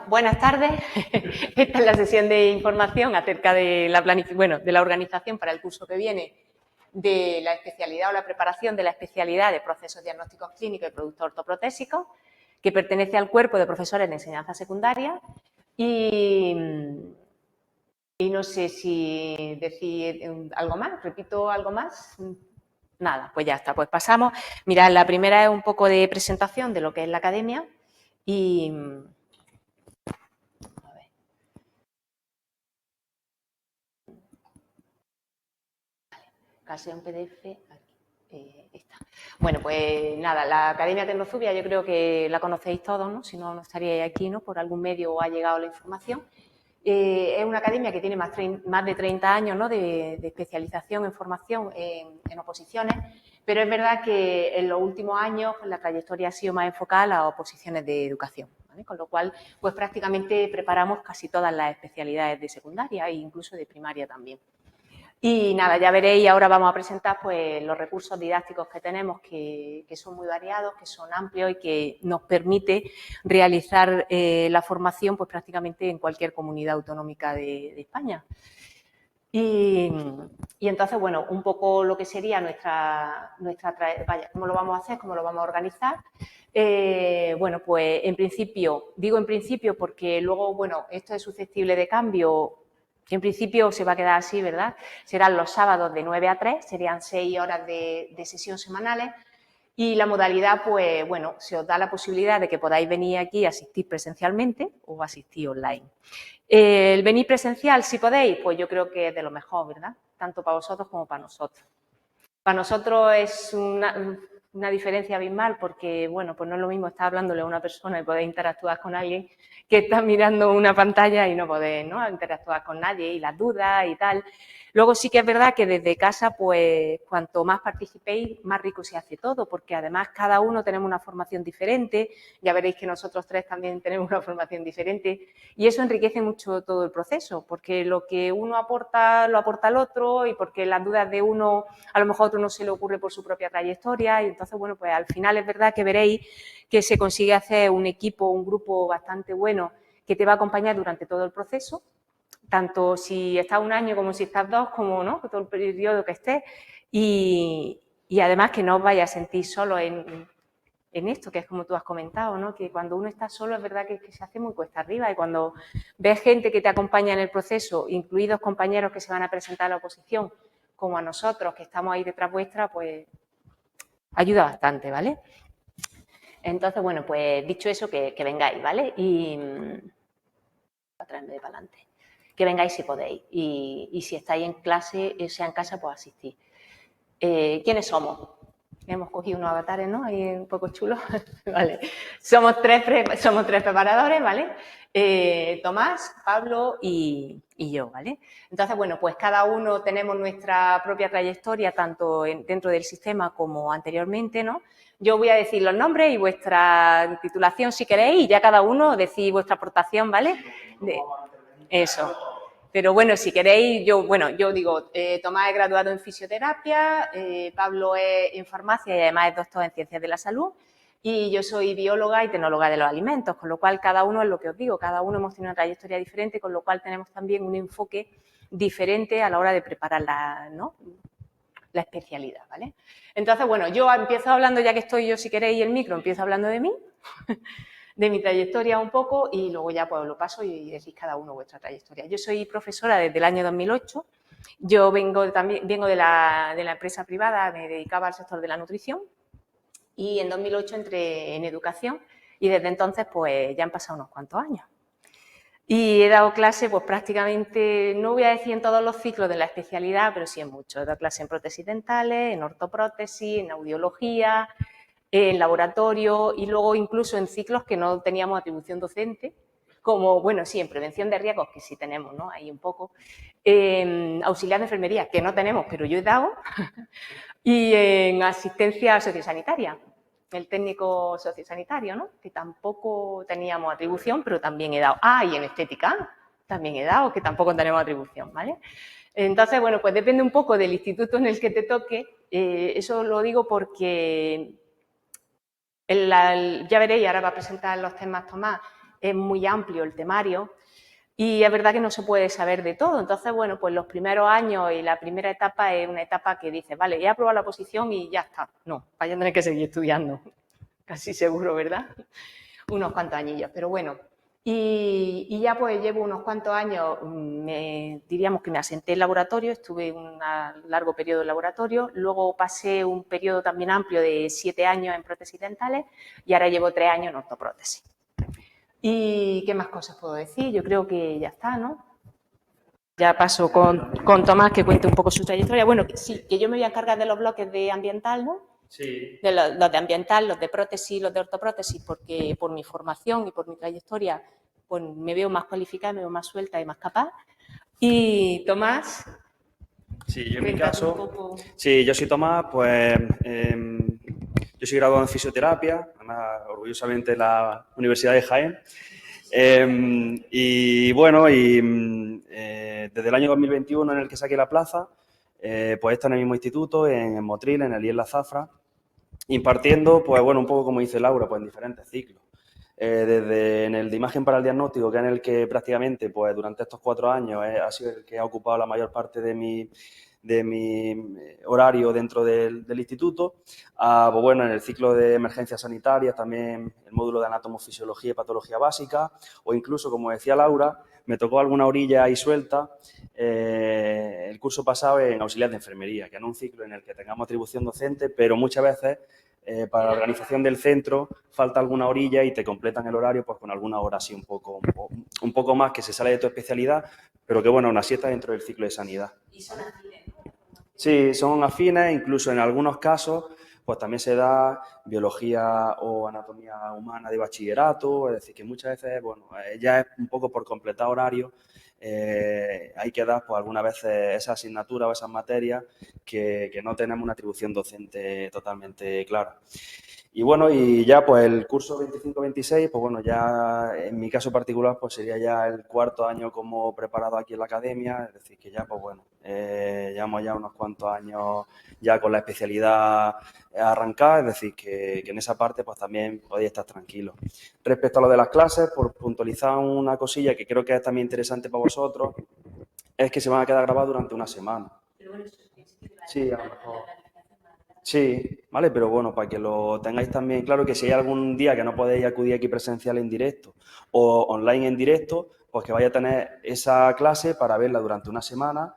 Buenas tardes. Esta es la sesión de información acerca de la organización para el curso que viene de la especialidad o la preparación de la especialidad de procesos diagnósticos clínicos y productos ortoprotésicos, que pertenece al cuerpo de profesores de enseñanza secundaria. Y no sé si decir algo más, repito algo más. Nada, pues ya está, pues pasamos. Mirad, la primera es un poco de presentación de lo que es la academia y... Casi un PDF, aquí está. Bueno, pues nada, la Academia Tecnozubia yo creo que la conocéis todos, ¿no? Si no, no estaríais aquí, ¿no? Por algún medio os ha llegado la información. Es una academia que tiene más de 30 años, ¿no? de especialización en formación en oposiciones, pero es verdad que en los últimos años la trayectoria ha sido más enfocada a las oposiciones de educación, ¿vale? Con lo cual, pues prácticamente preparamos casi todas las especialidades de secundaria e incluso de primaria también. Y nada, ya veréis, ahora vamos a presentar pues, los recursos didácticos que tenemos, que son muy variados, que son amplios y que nos permite realizar la formación pues, prácticamente en cualquier comunidad autonómica de España. Y entonces, bueno, un poco lo que sería cómo lo vamos a hacer, cómo lo vamos a organizar. Bueno, pues en principio, digo en principio porque luego, bueno, esto es susceptible de cambio. En principio se va a quedar así, ¿verdad? Serán los sábados de 9 a 3, serían 6 horas de sesión semanales y la modalidad, pues bueno, se os da la posibilidad de que podáis venir aquí a asistir presencialmente o asistir online. El venir presencial, si podéis, pues yo creo que es de lo mejor, ¿verdad? Tanto para vosotros como para nosotros. Para nosotros es una diferencia abismal porque, bueno, pues no es lo mismo estar hablándole a una persona y poder interactuar con alguien que estar mirando una pantalla y no poder, ¿no? Interactuar con nadie y las dudas y tal. Luego sí que es verdad que desde casa, pues cuanto más participéis, más rico se hace todo, porque además cada uno tenemos una formación diferente, ya veréis que nosotros tres también tenemos una formación diferente y eso enriquece mucho todo el proceso, porque lo que uno aporta, lo aporta el otro y porque las dudas de uno a lo mejor a otro no se le ocurre por su propia trayectoria y entonces, bueno, pues al final es verdad que veréis que se consigue hacer un equipo, un grupo bastante bueno que te va a acompañar durante todo el proceso, tanto si estás un año como si estás dos, como no, todo el periodo que estés y además que no os vayas a sentir solo en esto, que es como tú has comentado, ¿no? Que cuando uno está solo es verdad que se hace muy cuesta arriba y cuando ves gente que te acompaña en el proceso, incluidos compañeros que se van a presentar a la oposición, como a nosotros que estamos ahí detrás vuestra, pues ayuda bastante, ¿vale? Entonces, bueno, pues dicho eso, que vengáis, ¿vale? Y atrás en vez de para adelante. Que vengáis si podéis y si estáis en clase, sea en casa, pues asistís. ¿Quiénes somos? Hemos cogido unos avatares, ¿no? Ahí un poco chulos. Vale. Somos tres preparadores, ¿vale? Tomás, Pablo y yo, ¿vale? Entonces, bueno, pues cada uno tenemos nuestra propia trayectoria, tanto dentro del sistema como anteriormente, ¿no? Yo voy a decir los nombres y vuestra titulación, si queréis, y ya cada uno decís vuestra aportación, ¿vale? Eso. Pero bueno, si queréis, yo digo, Tomás es graduado en fisioterapia, Pablo es en farmacia y además es doctor en ciencias de la salud y yo soy bióloga y tecnóloga de los alimentos, con lo cual cada uno es lo que os digo, cada uno hemos tenido una trayectoria diferente, con lo cual tenemos también un enfoque diferente a la hora de preparar la especialidad, ¿vale? Entonces, bueno, yo empiezo hablando, ya que estoy yo, si queréis, el micro, empiezo hablando de mí, de mi trayectoria un poco y luego ya pues lo paso y decís cada uno vuestra trayectoria. Yo soy profesora desde el año 2008, yo vengo de la empresa privada, me dedicaba al sector de la nutrición y en 2008 entré en educación y desde entonces pues ya han pasado unos cuantos años. Y he dado clase pues prácticamente, no voy a decir en todos los ciclos de la especialidad, pero sí en muchos. He dado clase en prótesis dentales, en ortoprótesis, en audiología, en laboratorio y luego incluso en ciclos que no teníamos atribución docente, como, bueno, sí, en prevención de riesgos, que sí tenemos, ¿no? Ahí un poco, auxiliar de enfermería, que no tenemos, pero yo he dado, y en asistencia sociosanitaria, el técnico sociosanitario, ¿no? Que tampoco teníamos atribución, pero también he dado. Ah, y en estética también he dado, que tampoco tenemos atribución, ¿vale? Entonces, bueno, pues depende un poco del instituto en el que te toque. Eso lo digo porque ya veréis, ahora va a presentar los temas Tomás, es muy amplio el temario y es verdad que no se puede saber de todo. Entonces, bueno, pues los primeros años y la primera etapa es una etapa que dices, vale, he aprobado la oposición y ya está. No, vaya a tener que seguir estudiando, casi seguro, ¿verdad? Unos cuantos añillos, pero bueno. Y ya pues llevo unos cuantos años, diríamos que me asenté en laboratorio, estuve un largo periodo en laboratorio, luego pasé un periodo también amplio de 7 años en prótesis dentales y ahora llevo 3 años en ortoprótesis. ¿Y qué más cosas puedo decir? Yo creo que ya está, ¿no? Ya paso con Tomás que cuente un poco su trayectoria. Bueno, sí, que yo me voy a encargar de los bloques de ambiental, ¿no? Sí. De los de ambiental, los de prótesis, los de ortoprótesis, porque por mi formación y por mi trayectoria pues me veo más cualificada, me veo más suelta y más capaz. Y Tomás, Sí, yo en mi caso, sí, yo soy Tomás, pues yo soy graduado en fisioterapia, además orgullosamente en la Universidad de Jaén. Y bueno, desde el año 2021 en el que saqué la plaza, pues está en el mismo instituto, en Motril, en el IES La Zafra, impartiendo, pues bueno, un poco como dice Laura, pues en diferentes ciclos. Desde en el de imagen para el diagnóstico, que es en el que prácticamente pues durante estos 4 años ha sido el que ha ocupado la mayor parte de mi horario dentro del instituto, pues bueno, en el ciclo de emergencias sanitarias, también el módulo de anatomofisiología y patología básica, o incluso, como decía Laura, me tocó alguna orilla ahí suelta el curso pasado en auxiliar de enfermería, que no es un ciclo en el que tengamos atribución docente, pero muchas veces para la organización del centro falta alguna orilla y te completan el horario pues con alguna hora así un poco más que se sale de tu especialidad, pero que bueno, aún así está dentro del ciclo de sanidad. ¿Y son afines, no? Sí, son afines, incluso en algunos casos pues también se da biología o anatomía humana de bachillerato, es decir, que muchas veces, bueno, ya es un poco por completar horario, hay que dar pues algunas veces esa asignatura o esas materias que no tenemos una atribución docente totalmente clara. Y bueno, y ya pues el curso 25-26, pues bueno, ya en mi caso particular pues sería ya el 4.º año como preparado aquí en la academia, es decir, que ya pues bueno, llevamos ya unos cuantos años ya con la especialidad arrancada, es decir, que en esa parte pues también podéis estar tranquilos. Respecto a lo de las clases, por puntualizar una cosilla que creo que es también interesante para vosotros, es que se van a quedar grabadas durante una semana. Sí, a lo mejor. Sí, vale, pero bueno, para que lo tengáis también claro, que si hay algún día que no podéis acudir aquí presencial en directo o online en directo, pues que vaya a tener esa clase para verla durante una semana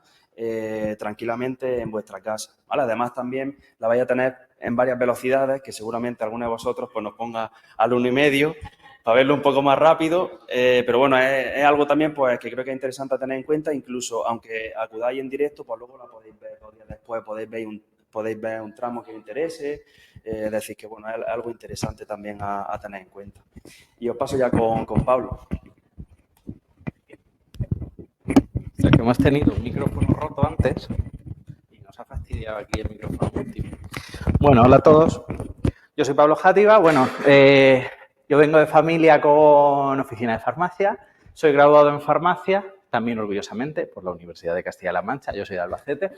tranquilamente en vuestra casa, ¿vale? Además también la vais a tener en varias velocidades, que seguramente alguno de vosotros pues nos ponga al 1,5 para verlo un poco más rápido, pero bueno, es algo también pues que creo que es interesante tener en cuenta, incluso aunque acudáis en directo, pues luego la podéis ver 2 días después, podéis ver un tramo que os interese, es decir, que bueno, es algo interesante también a tener en cuenta. Y os paso ya con Pablo. O sea, que hemos tenido un micrófono roto antes y nos ha fastidiado aquí el micrófono último. Bueno, hola a todos. Yo soy Pablo Játiva. Bueno, yo vengo de familia con oficina de farmacia. Soy graduado en farmacia, también orgullosamente, por la Universidad de Castilla-La Mancha. Yo soy de Albacete.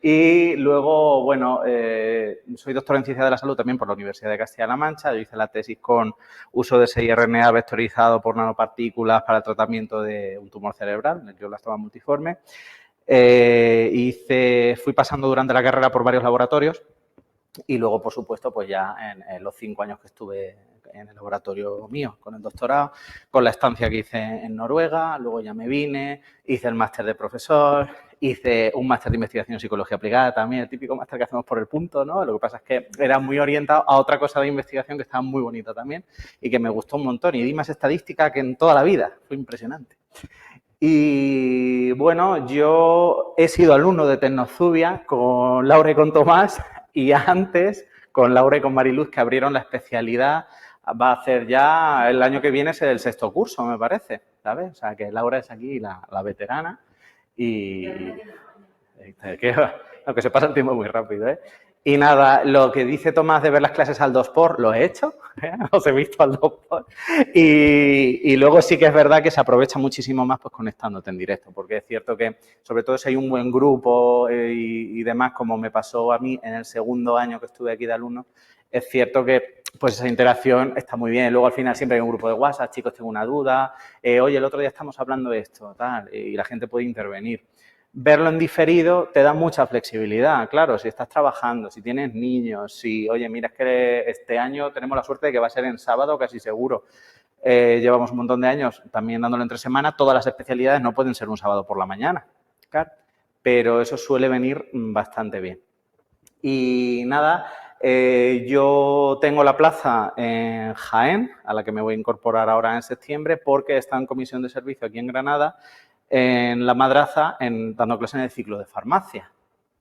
Y luego, bueno, soy doctor en Ciencia de la Salud también por la Universidad de Castilla-La Mancha. Yo hice la tesis con uso de siRNA vectorizado por nanopartículas para el tratamiento de un tumor cerebral, el glioblastoma multiforme. Fui pasando durante la carrera por varios laboratorios y luego, por supuesto, pues ya en los 5 años que estuve en el laboratorio mío, con el doctorado, con la estancia que hice en Noruega, luego ya me vine, hice el máster de profesor, hice un máster de investigación en psicología aplicada también, el típico máster que hacemos por el punto, ¿no? Lo que pasa es que era muy orientado a otra cosa de investigación que estaba muy bonita también y que me gustó un montón y di más estadística que en toda la vida, fue impresionante. Y bueno, yo he sido alumno de Tecnozubia con Laura y con Tomás y antes con Laura y con Mariluz que abrieron la especialidad. Va a hacer ya el año que viene es el 6.º curso, me parece, ¿sabes? O sea, que Laura es aquí la veterana y que se pasa el tiempo muy rápido, ¿eh? Y nada, lo que dice Tomás de ver las clases al 2x, lo he hecho, os he visto al 2x. Y luego sí que es verdad que se aprovecha muchísimo más pues conectándote en directo, porque es cierto que, sobre todo si hay un buen grupo y demás, como me pasó a mí en el 2.º año que estuve aquí de alumno, es cierto que pues esa interacción está muy bien. Luego al final siempre hay un grupo de WhatsApp, chicos, tengo una duda, oye, el otro día estamos hablando de esto, tal, y la gente puede intervenir. Verlo en diferido te da mucha flexibilidad, claro, si estás trabajando, si tienes niños, si, oye, mira, es que este año tenemos la suerte de que va a ser en sábado casi seguro. Llevamos un montón de años también dándolo entre semana, todas las especialidades no pueden ser un sábado por la mañana, claro, pero eso suele venir bastante bien. Y nada, yo tengo la plaza en Jaén, a la que me voy a incorporar ahora en septiembre, porque está en comisión de servicio aquí en Granada, en la Madraza, dando clases en el ciclo de farmacia,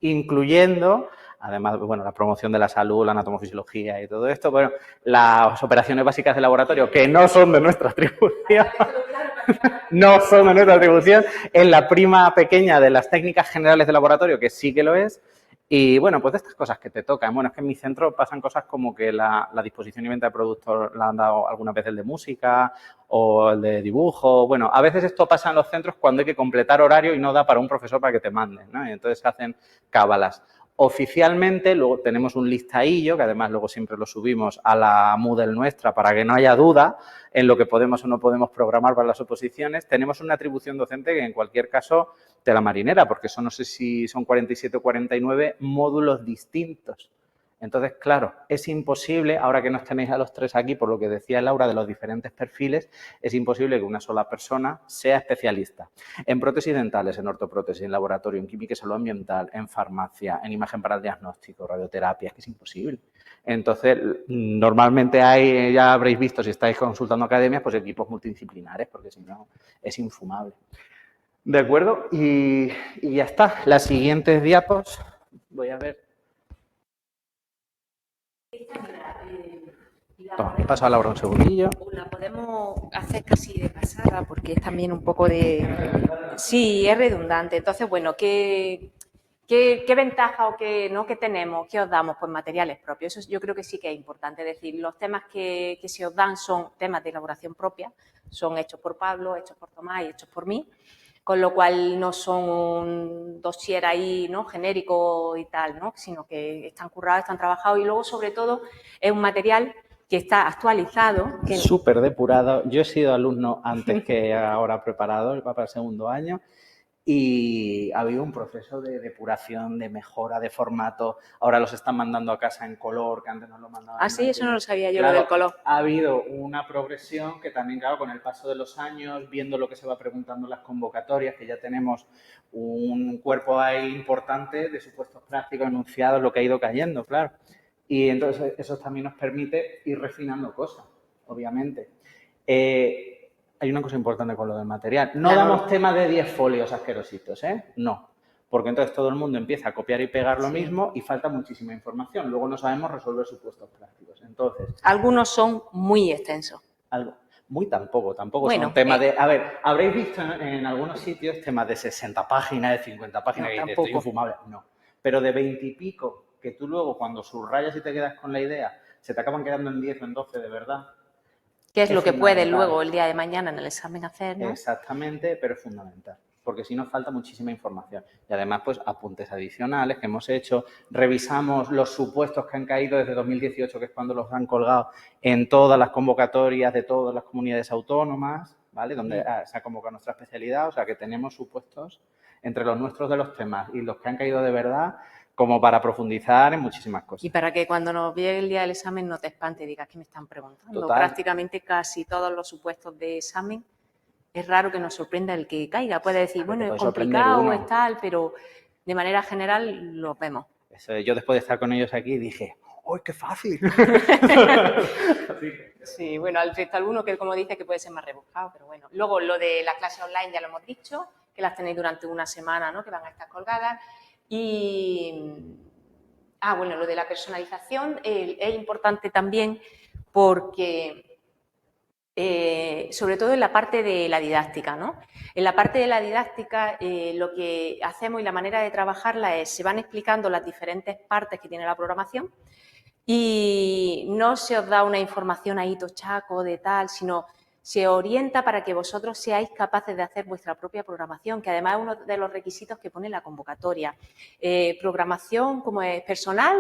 incluyendo, además, bueno, la promoción de la salud, la anatomofisiología y todo esto, bueno, las operaciones básicas de laboratorio, que no son de nuestra atribución, no son de nuestra atribución, es la prima pequeña de las técnicas generales de laboratorio, que sí que lo es. Y bueno, pues de estas cosas que te tocan. Bueno, es que en mi centro pasan cosas como que la disposición y venta de productos la han dado alguna vez el de música o el de dibujo. Bueno, a veces esto pasa en los centros cuando hay que completar horario y no da para un profesor para que te manden, ¿no? Y entonces se hacen cábalas. Oficialmente, luego tenemos un listadillo, que además luego siempre lo subimos a la Moodle nuestra para que no haya duda en lo que podemos o no podemos programar para las oposiciones. Tenemos una atribución docente que en cualquier caso te la marinera, porque eso no sé si son 47 o 49 módulos distintos. Entonces, claro, es imposible, ahora que nos tenéis a los tres aquí, por lo que decía Laura de los diferentes perfiles, es imposible que una sola persona sea especialista en prótesis dentales, en ortoprótesis, en laboratorio, en química y salud ambiental, en farmacia, en imagen para el diagnóstico, radioterapia, es que es imposible. Entonces, normalmente hay, ya habréis visto, si estáis consultando academias, pues equipos multidisciplinares, porque si no, es infumable. ¿De acuerdo? Y ya está. Las siguientes diapos, voy a ver. Toma, paso a Laura un segundillo. La podemos hacer casi de pasada porque es también un poco de... Sí, es redundante. Entonces, bueno, ¿qué ventaja o qué tenemos? ¿Qué os damos? Pues materiales propios. Eso yo creo que sí que es importante decir. Los temas que se os dan son temas de elaboración propia. Son hechos por Pablo, hechos por Tomás y hechos por mí. Con lo cual no son un dossier ahí, ¿no?, genérico y tal, ¿no?, sino que están currados, están trabajados y luego, sobre todo, es un material que está actualizado. Súper depurado. Yo he sido alumno antes que ahora preparador, para el segundo año, y ha habido un proceso de depuración, de mejora, de formato. Ahora los están mandando a casa en color, que antes no lo mandaban. Ah, sí, eso no lo sabía yo, claro, lo del color. Ha habido una progresión que también, claro, con el paso de los años, viendo lo que se va preguntando en las convocatorias, que ya tenemos un cuerpo ahí importante de supuestos prácticos, enunciados, lo que ha ido cayendo, claro. Y entonces eso también nos permite ir refinando cosas, obviamente. Hay una cosa importante con lo del material. No damos temas de 10 folios asquerositos, ¿eh? No. Porque entonces todo el mundo empieza a copiar y pegar lo mismo y falta muchísima información. Luego no sabemos resolver supuestos prácticos. Entonces, algunos son muy extensos. Muy tampoco Bueno, son temas de... A ver, habréis visto en algunos sitios temas de 60 páginas, de 50 páginas, no, que dices, estoy infumable. No. Pero de 20 y pico, que tú luego cuando subrayas y te quedas con la idea, se te acaban quedando en 10 o en 12 de verdad. ¿Qué es lo que puedes luego el día de mañana en el examen hacer, ¿no? Exactamente, pero es fundamental, porque si no falta muchísima información. Y además, pues, apuntes adicionales que hemos hecho, revisamos los supuestos que han caído desde 2018, que es cuando los han colgado en todas las convocatorias de todas las comunidades autónomas, ¿vale? Donde se ha convocado nuestra especialidad, o sea, que tenemos supuestos entre los nuestros de los temas y los que han caído de verdad, como para profundizar en muchísimas cosas. Y para que cuando nos llegue el día del examen no te espante y digas que me están preguntando. Total. Prácticamente casi todos los supuestos de examen, es raro que nos sorprenda el que caiga. Puede decir, bueno, es complicado, es tal, pero de manera general los vemos. Eso, yo después de estar con ellos aquí dije, ¡ay, qué fácil! Sí, bueno, al respecto alguno que, como dice, que puede ser más rebuscado, pero bueno. Luego, lo de las clases online ya lo hemos dicho, que las tenéis durante una semana, ¿no?, que van a estar colgadas. Y, bueno, lo de la personalización es importante también porque, sobre todo en la parte de la didáctica, ¿no? En la parte de la didáctica, lo que hacemos y la manera de trabajarla es, se van explicando las diferentes partes que tiene la programación y no se os da una información ahí tochaco de tal, sino se orienta para que vosotros seáis capaces de hacer vuestra propia programación, que además es uno de los requisitos que pone la convocatoria. Programación como es personal,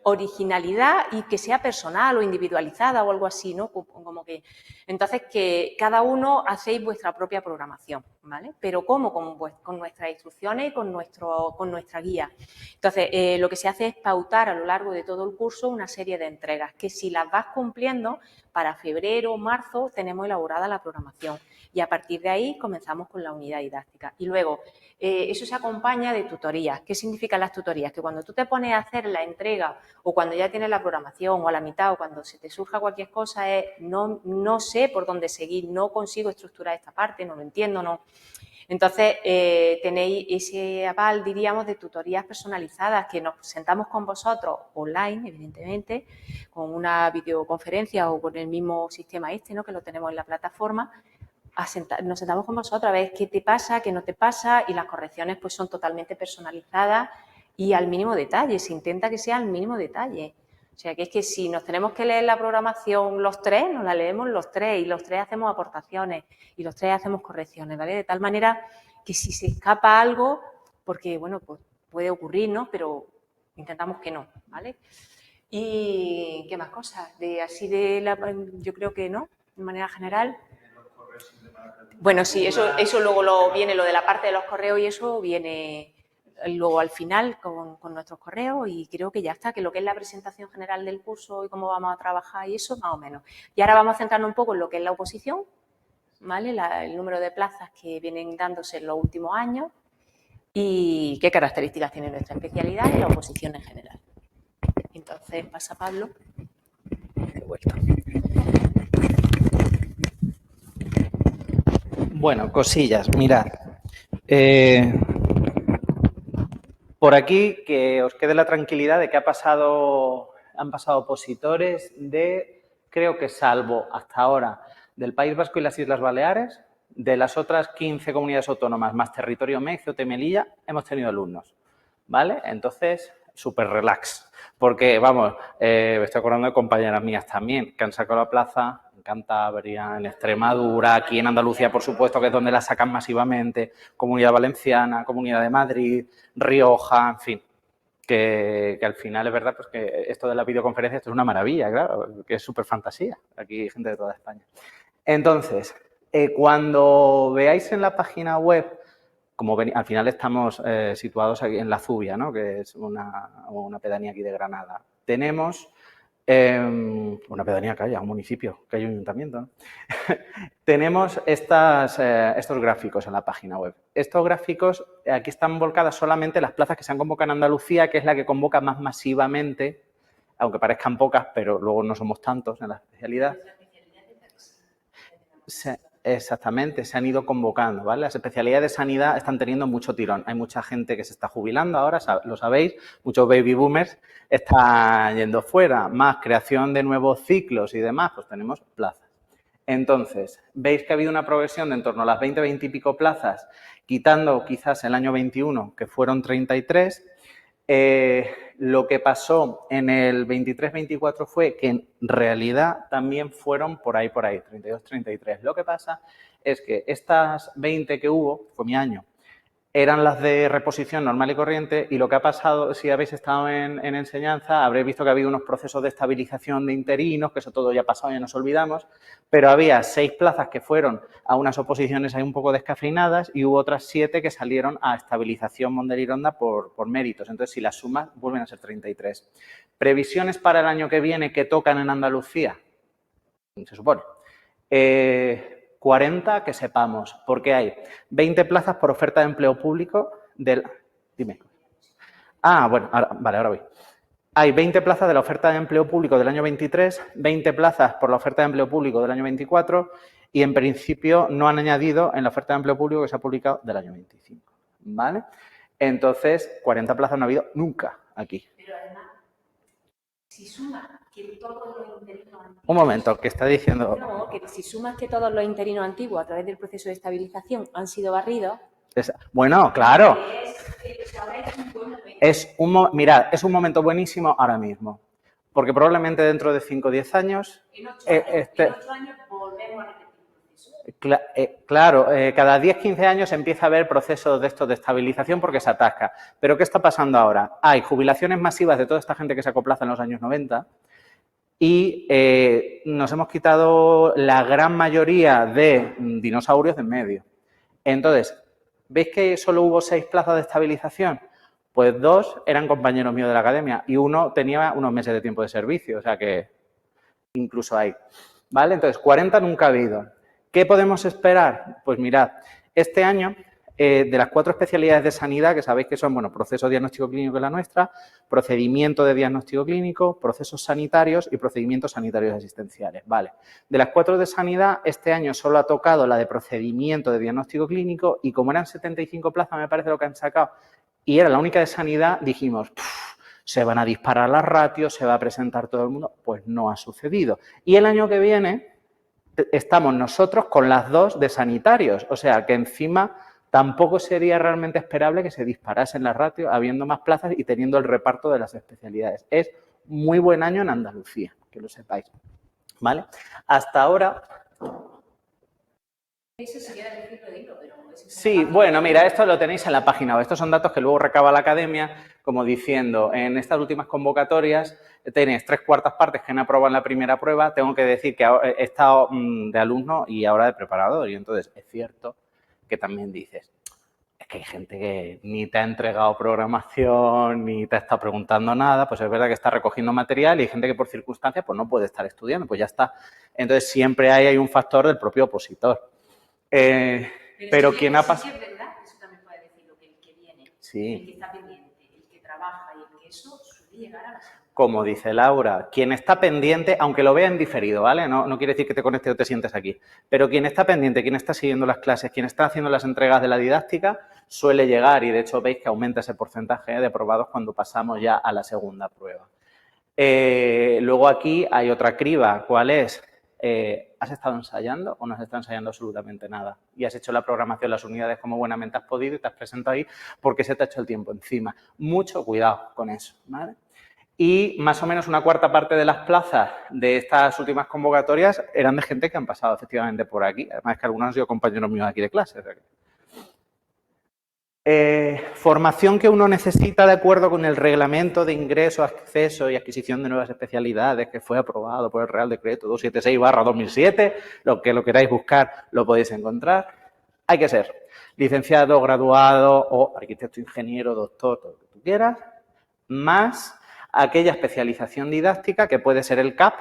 originalidad y que sea personal o individualizada o algo así, ¿no? Como que, entonces, que cada uno hacéis vuestra propia programación, ¿vale? Pero ¿cómo? Con nuestras instrucciones y con nuestra guía. Entonces, lo que se hace es pautar a lo largo de todo el curso una serie de entregas que si las vas cumpliendo, para febrero o marzo tenemos elaborada la programación y a partir de ahí comenzamos con la unidad didáctica. Y luego, eso se acompaña de tutorías. ¿Qué significan las tutorías? Que cuando tú te pones a hacer la entrega o cuando ya tienes la programación o a la mitad o cuando se te surja cualquier cosa es no sé por dónde seguir, no consigo estructurar esta parte, no lo entiendo, no. Entonces, tenéis ese aval, diríamos, de tutorías personalizadas que nos sentamos con vosotros online, evidentemente, con una videoconferencia o con el mismo sistema ¿no? Que lo tenemos en la plataforma. Nos sentamos con vosotros a ver qué te pasa, qué no te pasa y las correcciones pues son totalmente personalizadas y al mínimo detalle, se intenta que sea al mínimo detalle. O sea, que es que si nos tenemos que leer la programación los tres, nos la leemos los tres y los tres hacemos aportaciones y los tres hacemos correcciones, ¿vale? De tal manera que si se escapa algo, porque, bueno, pues puede ocurrir, ¿no? Pero intentamos que no, ¿vale? Y, ¿qué más cosas? Yo creo que no, de manera general. Bueno, sí, eso luego viene, lo de la parte de los correos y eso viene luego al final con nuestros correos y creo que ya está, que lo que es la presentación general del curso y cómo vamos a trabajar y eso, más o menos. Y ahora vamos a centrarnos un poco en lo que es la oposición, ¿vale? El número de plazas que vienen dándose en los últimos años y qué características tiene nuestra especialidad y la oposición en general. Entonces, pasa Pablo. De vuelta. Bueno, cosillas, mirad. Por aquí que os quede la tranquilidad de que han pasado opositores de, creo que salvo hasta ahora, del País Vasco y las Islas Baleares, de las otras 15 comunidades autónomas más territorio MEC, Ceuta y Melilla, hemos tenido alumnos, ¿vale? Entonces, súper relax, porque, vamos, me estoy acordando de compañeras mías también que han sacado la plaza en Cantabria, en Extremadura, aquí en Andalucía, por supuesto, que es donde la sacan masivamente, Comunidad Valenciana, Comunidad de Madrid, Rioja, en fin, que al final es verdad pues que esto de la videoconferencia esto es una maravilla, claro, que es súper fantasía, aquí hay gente de toda España. Entonces, cuando veáis en la página web, como al final estamos situados aquí en La Zubia, ¿no? Que es una pedanía aquí de Granada. Tenemos una pedanía que haya, un municipio, que haya un ayuntamiento, ¿no? Tenemos estos gráficos en la página web. Estos gráficos, aquí están volcadas solamente las plazas que se han convocado en Andalucía, que es la que convoca más masivamente, aunque parezcan pocas, pero luego no somos tantos en la especialidad. Exactamente, se han ido convocando, ¿vale? Las especialidades de sanidad están teniendo mucho tirón. Hay mucha gente que se está jubilando ahora, lo sabéis, muchos baby boomers están yendo fuera, más creación de nuevos ciclos y demás, pues tenemos plazas. Entonces, veis que ha habido una progresión de en torno a las 20 y pico plazas, quitando quizás el año 21, que fueron 33. Lo que pasó en el 23-24 fue que en realidad también fueron por ahí, 32-33. Lo que pasa es que estas 20 que hubo, fue mi año, eran las de reposición normal y corriente y lo que ha pasado, si habéis estado en enseñanza, habréis visto que ha habido unos procesos de estabilización de interinos, que eso todo ya ha pasado, ya nos olvidamos, pero había 6 plazas que fueron a unas oposiciones ahí un poco descafeinadas y hubo otras 7 que salieron a estabilización Mondel y Ronda por méritos. Entonces, si las sumas, vuelven a ser 33. ¿Previsiones para el año que viene que tocan en Andalucía? Se supone. 40 que sepamos, porque hay 20 plazas por oferta de empleo público del... Dime. Ah, bueno, ahora voy. Hay 20 plazas de la oferta de empleo público del año 23, 20 plazas por la oferta de empleo público del año 24 y en principio no han añadido en la oferta de empleo público que se ha publicado del año 25, ¿vale? Entonces, 40 plazas no ha habido nunca aquí. Pero además, si suma que todos los interinos antiguos... Un momento, ¿qué está diciendo? No, que si sumas que todos los interinos antiguos a través del proceso de estabilización han sido barridos... Bueno, claro. Mirad, es un momento buenísimo ahora mismo, porque probablemente dentro de 5 o 10 años... En 8 años volvemos a repetir. Claro, cada 10-15 años empieza a haber procesos de estos de estabilización porque se atasca. Pero ¿qué está pasando ahora? Hay jubilaciones masivas de toda esta gente que sacó plaza en los años 90 y nos hemos quitado la gran mayoría de dinosaurios de en medio. Entonces, ¿veis que solo hubo 6 plazas de estabilización? Pues 2 eran compañeros míos de la academia y 1 tenía unos meses de tiempo de servicio, o sea que incluso hay. ¿Vale? Entonces, 40 nunca ha habido. ¿Qué podemos esperar? Pues mirad, este año, de las 4 especialidades de sanidad, que sabéis que son, bueno, proceso diagnóstico clínico es la nuestra, procedimiento de diagnóstico clínico, procesos sanitarios y procedimientos sanitarios asistenciales, ¿vale? De las 4 de sanidad, este año solo ha tocado la de procedimiento de diagnóstico clínico y como eran 75 plazas, me parece lo que han sacado, y era la única de sanidad, dijimos, se van a disparar las ratios, se va a presentar todo el mundo, pues no ha sucedido. Y el año que viene estamos nosotros con las 2 de sanitarios, o sea que encima tampoco sería realmente esperable que se disparasen las ratios habiendo más plazas y teniendo el reparto de las especialidades. Es muy buen año en Andalucía, que lo sepáis, ¿vale? Hasta ahora... Eso si quieres decirlo, dilo, pero... Sí, bueno, mira, esto lo tenéis en la página web. Estos son datos que luego recaba la academia, como diciendo, en estas últimas convocatorias tenéis 3/4 partes que han aprobado en la primera prueba. Tengo que decir que he estado de alumno y ahora de preparador. Y entonces es cierto que también dices, es que hay gente que ni te ha entregado programación, ni te ha estado preguntando nada. Pues es verdad que está recogiendo material y hay gente que por circunstancias pues no puede estar estudiando. Pues ya está. Entonces siempre hay un factor del propio opositor. Pero quien ha pasado... Sí, es verdad, eso también puede decirlo, que el que viene, sí, el que está pendiente, el que trabaja y el que eso suele llegar a la salud. Como dice Laura, quien está pendiente, aunque lo vea en diferido, ¿vale? No quiere decir que te conectes o te sientes aquí, pero quien está pendiente, quien está siguiendo las clases, quien está haciendo las entregas de la didáctica, suele llegar y de hecho veis que aumenta ese porcentaje de aprobados cuando pasamos ya a la segunda prueba. Luego aquí hay otra criba, ¿cuál es? ¿Has estado ensayando o no has estado ensayando absolutamente nada? Y has hecho la programación, las unidades como buenamente has podido y te has presentado ahí porque se te ha hecho el tiempo encima. Mucho cuidado con eso, ¿vale? Y más o menos 1/4 parte de las plazas de estas últimas convocatorias eran de gente que han pasado efectivamente por aquí. Además que algunos han sido compañeros míos aquí de clase. Formación que uno necesita de acuerdo con el reglamento de ingreso, acceso y adquisición de nuevas especialidades que fue aprobado por el Real Decreto 276/2007. Lo que lo queráis buscar lo podéis encontrar. Hay que ser licenciado, graduado o arquitecto, ingeniero, doctor, todo lo que tú quieras, más aquella especialización didáctica que puede ser el CAP,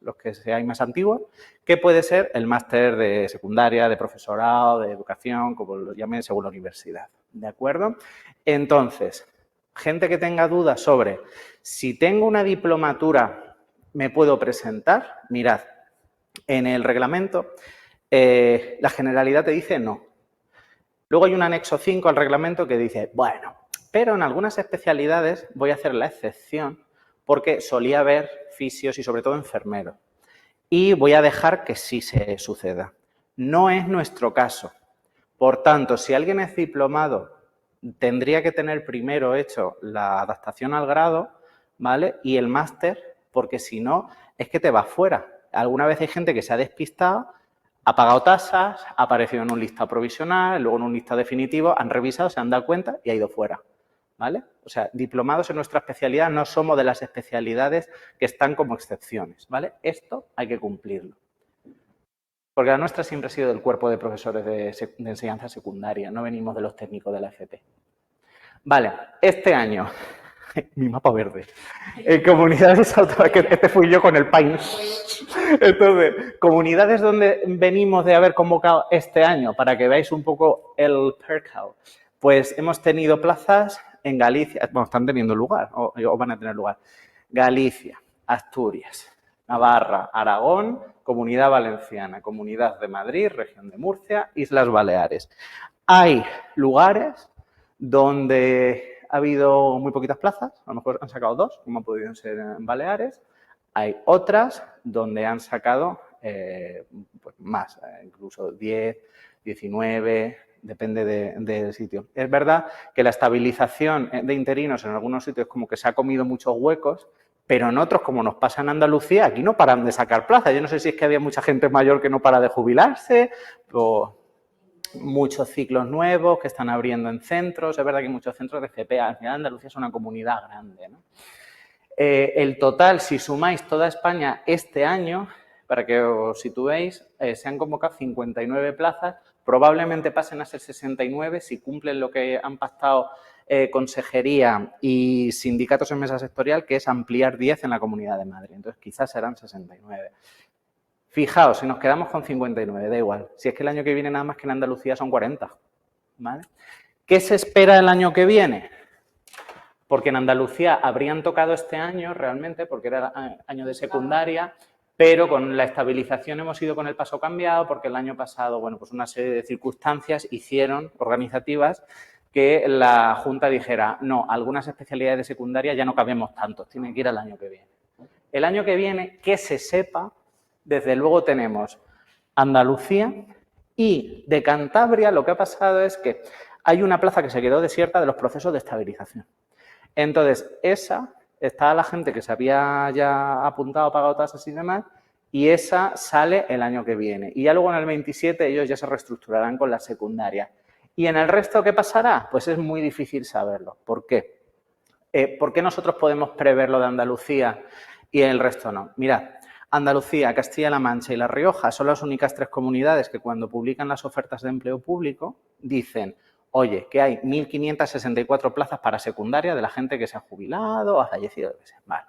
los que seáis más antiguos, que puede ser el máster de secundaria, de profesorado, de educación, como lo llamen según la universidad. ¿De acuerdo? Entonces, gente que tenga dudas sobre si tengo una diplomatura, ¿me puedo presentar? Mirad, en el reglamento la generalidad te dice no. Luego hay un anexo 5 al reglamento que dice, bueno, pero en algunas especialidades voy a hacer la excepción porque solía haber fisios y sobre todo enfermeros. Y voy a dejar que sí se suceda. No es nuestro caso. Por tanto, si alguien es diplomado, tendría que tener primero hecho la adaptación al grado, ¿vale? Y el máster, porque si no, es que te vas fuera. Alguna vez hay gente que se ha despistado, ha pagado tasas, ha aparecido en un listado provisional, luego en un listado definitivo, han revisado, se han dado cuenta y ha ido fuera, ¿vale? O sea, diplomados en nuestra especialidad no somos de las especialidades que están como excepciones, ¿vale? Esto hay que cumplirlo. Porque la nuestra siempre ha sido del cuerpo de profesores de enseñanza secundaria, no venimos de los técnicos de la FP. Vale, este año, mi mapa verde, en comunidades autónomas, que este fui yo con el Paint. Entonces, comunidades donde venimos de haber convocado este año, para que veáis un poco el percal, pues hemos tenido plazas en Galicia, bueno, están teniendo lugar, o van a tener lugar, Galicia, Asturias, Navarra, Aragón, Comunidad Valenciana, Comunidad de Madrid, Región de Murcia, Islas Baleares. Hay lugares donde ha habido muy poquitas plazas, a lo mejor han sacado 2, como han podido ser en Baleares. Hay otras donde han sacado pues más, incluso 10, 19, depende del sitio. Es verdad que la estabilización de interinos en algunos sitios como que se ha comido muchos huecos Pero en otros, como nos pasa en Andalucía, aquí no paran de sacar plazas. Yo no sé si es que había mucha gente mayor que no para de jubilarse, o muchos ciclos nuevos que están abriendo en centros. Es verdad que hay muchos centros de CP. Al final Andalucía es una comunidad grande, ¿no? El total, si sumáis toda España este año, para que os situéis, se han convocado 59 plazas, probablemente pasen a ser 69 si cumplen lo que han pactado consejería y sindicatos en mesa sectorial, que es ampliar 10 en la Comunidad de Madrid. Entonces, quizás serán 69. Fijaos, si nos quedamos con 59, da igual. Si es que el año que viene nada más que en Andalucía son 40, ¿vale? ¿Qué se espera el año que viene? Porque en Andalucía habrían tocado este año realmente, porque era año de secundaria, pero con la estabilización hemos ido con el paso cambiado, porque el año pasado, bueno, pues una serie de circunstancias hicieron, organizativas, que la Junta dijera, no, algunas especialidades de secundaria ya no cabemos tantos, tienen que ir al año que viene. El año que viene, que se sepa, desde luego tenemos Andalucía y de Cantabria lo que ha pasado es que hay una plaza que se quedó desierta de los procesos de estabilización. Entonces, esa, está la gente que se había ya apuntado, pagado tasas y demás, y esa sale el año que viene. Y ya luego en el 27 ellos ya se reestructurarán con la secundaria. ¿Y en el resto qué pasará? Pues es muy difícil saberlo. ¿Por qué? ¿Por qué nosotros podemos prever lo de Andalucía y el resto no? Mirad, Andalucía, Castilla-La Mancha y La Rioja son las únicas 3 comunidades que cuando publican las ofertas de empleo público dicen, oye, que hay 1.564 plazas para secundaria de la gente que se ha jubilado, ha fallecido, lo que sea. Vale.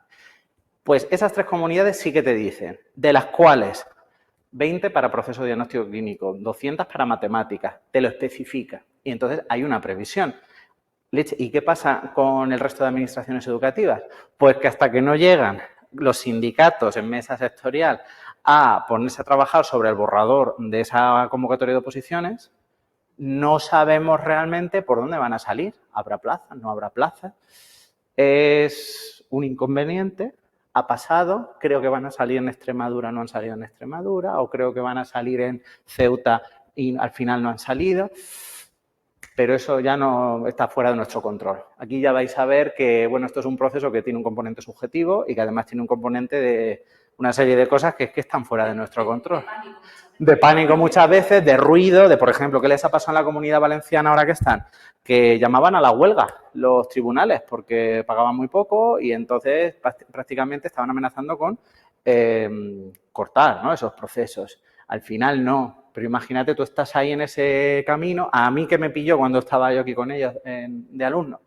Pues esas 3 comunidades sí que te dicen, de las cuales 20 para proceso de diagnóstico clínico, 200 para matemáticas, te lo especifica. Y entonces hay una previsión. ¿Y qué pasa con el resto de administraciones educativas? Pues que hasta que no llegan los sindicatos en mesa sectorial a ponerse a trabajar sobre el borrador de esa convocatoria de oposiciones, no sabemos realmente por dónde van a salir. ¿Habrá plazas? ¿No habrá plazas? Es un inconveniente. Ha pasado. Creo que van a salir en Extremadura, no han salido en Extremadura. O creo que van a salir en Ceuta y al final no han salido. Pero eso ya no está fuera de nuestro control. Aquí ya vais a ver que, bueno, esto es un proceso que tiene un componente subjetivo y que además tiene un componente de una serie de cosas que están fuera de nuestro control. De pánico muchas veces, de ruido, de, por ejemplo, ¿qué les ha pasado en la Comunidad Valenciana ahora que están? Que llamaban a la huelga los tribunales porque pagaban muy poco y entonces prácticamente estaban amenazando con cortar, ¿no?, esos procesos. Al final no. Pero imagínate, tú estás ahí en ese camino. A mí que me pilló cuando estaba yo aquí con ellos de alumno,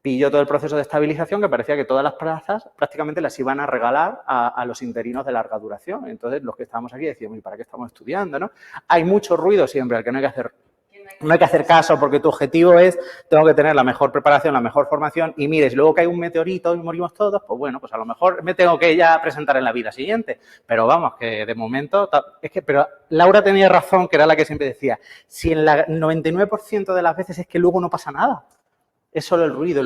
pilló todo el proceso de estabilización que parecía que todas las plazas prácticamente las iban a regalar a los interinos de larga duración. Entonces, los que estábamos aquí decíamos, ¿y para qué estamos estudiando, no? Hay mucho ruido siempre al que no hay que hacer caso porque tu objetivo es, tengo que tener la mejor preparación, la mejor formación y mire, si luego cae un meteorito y morimos todos, pues bueno, pues a lo mejor me tengo que ya presentar en la vida siguiente. Pero vamos, que de momento, pero Laura tenía razón, que era la que siempre decía, si en la 99% de las veces es que luego no pasa nada, es solo el ruido.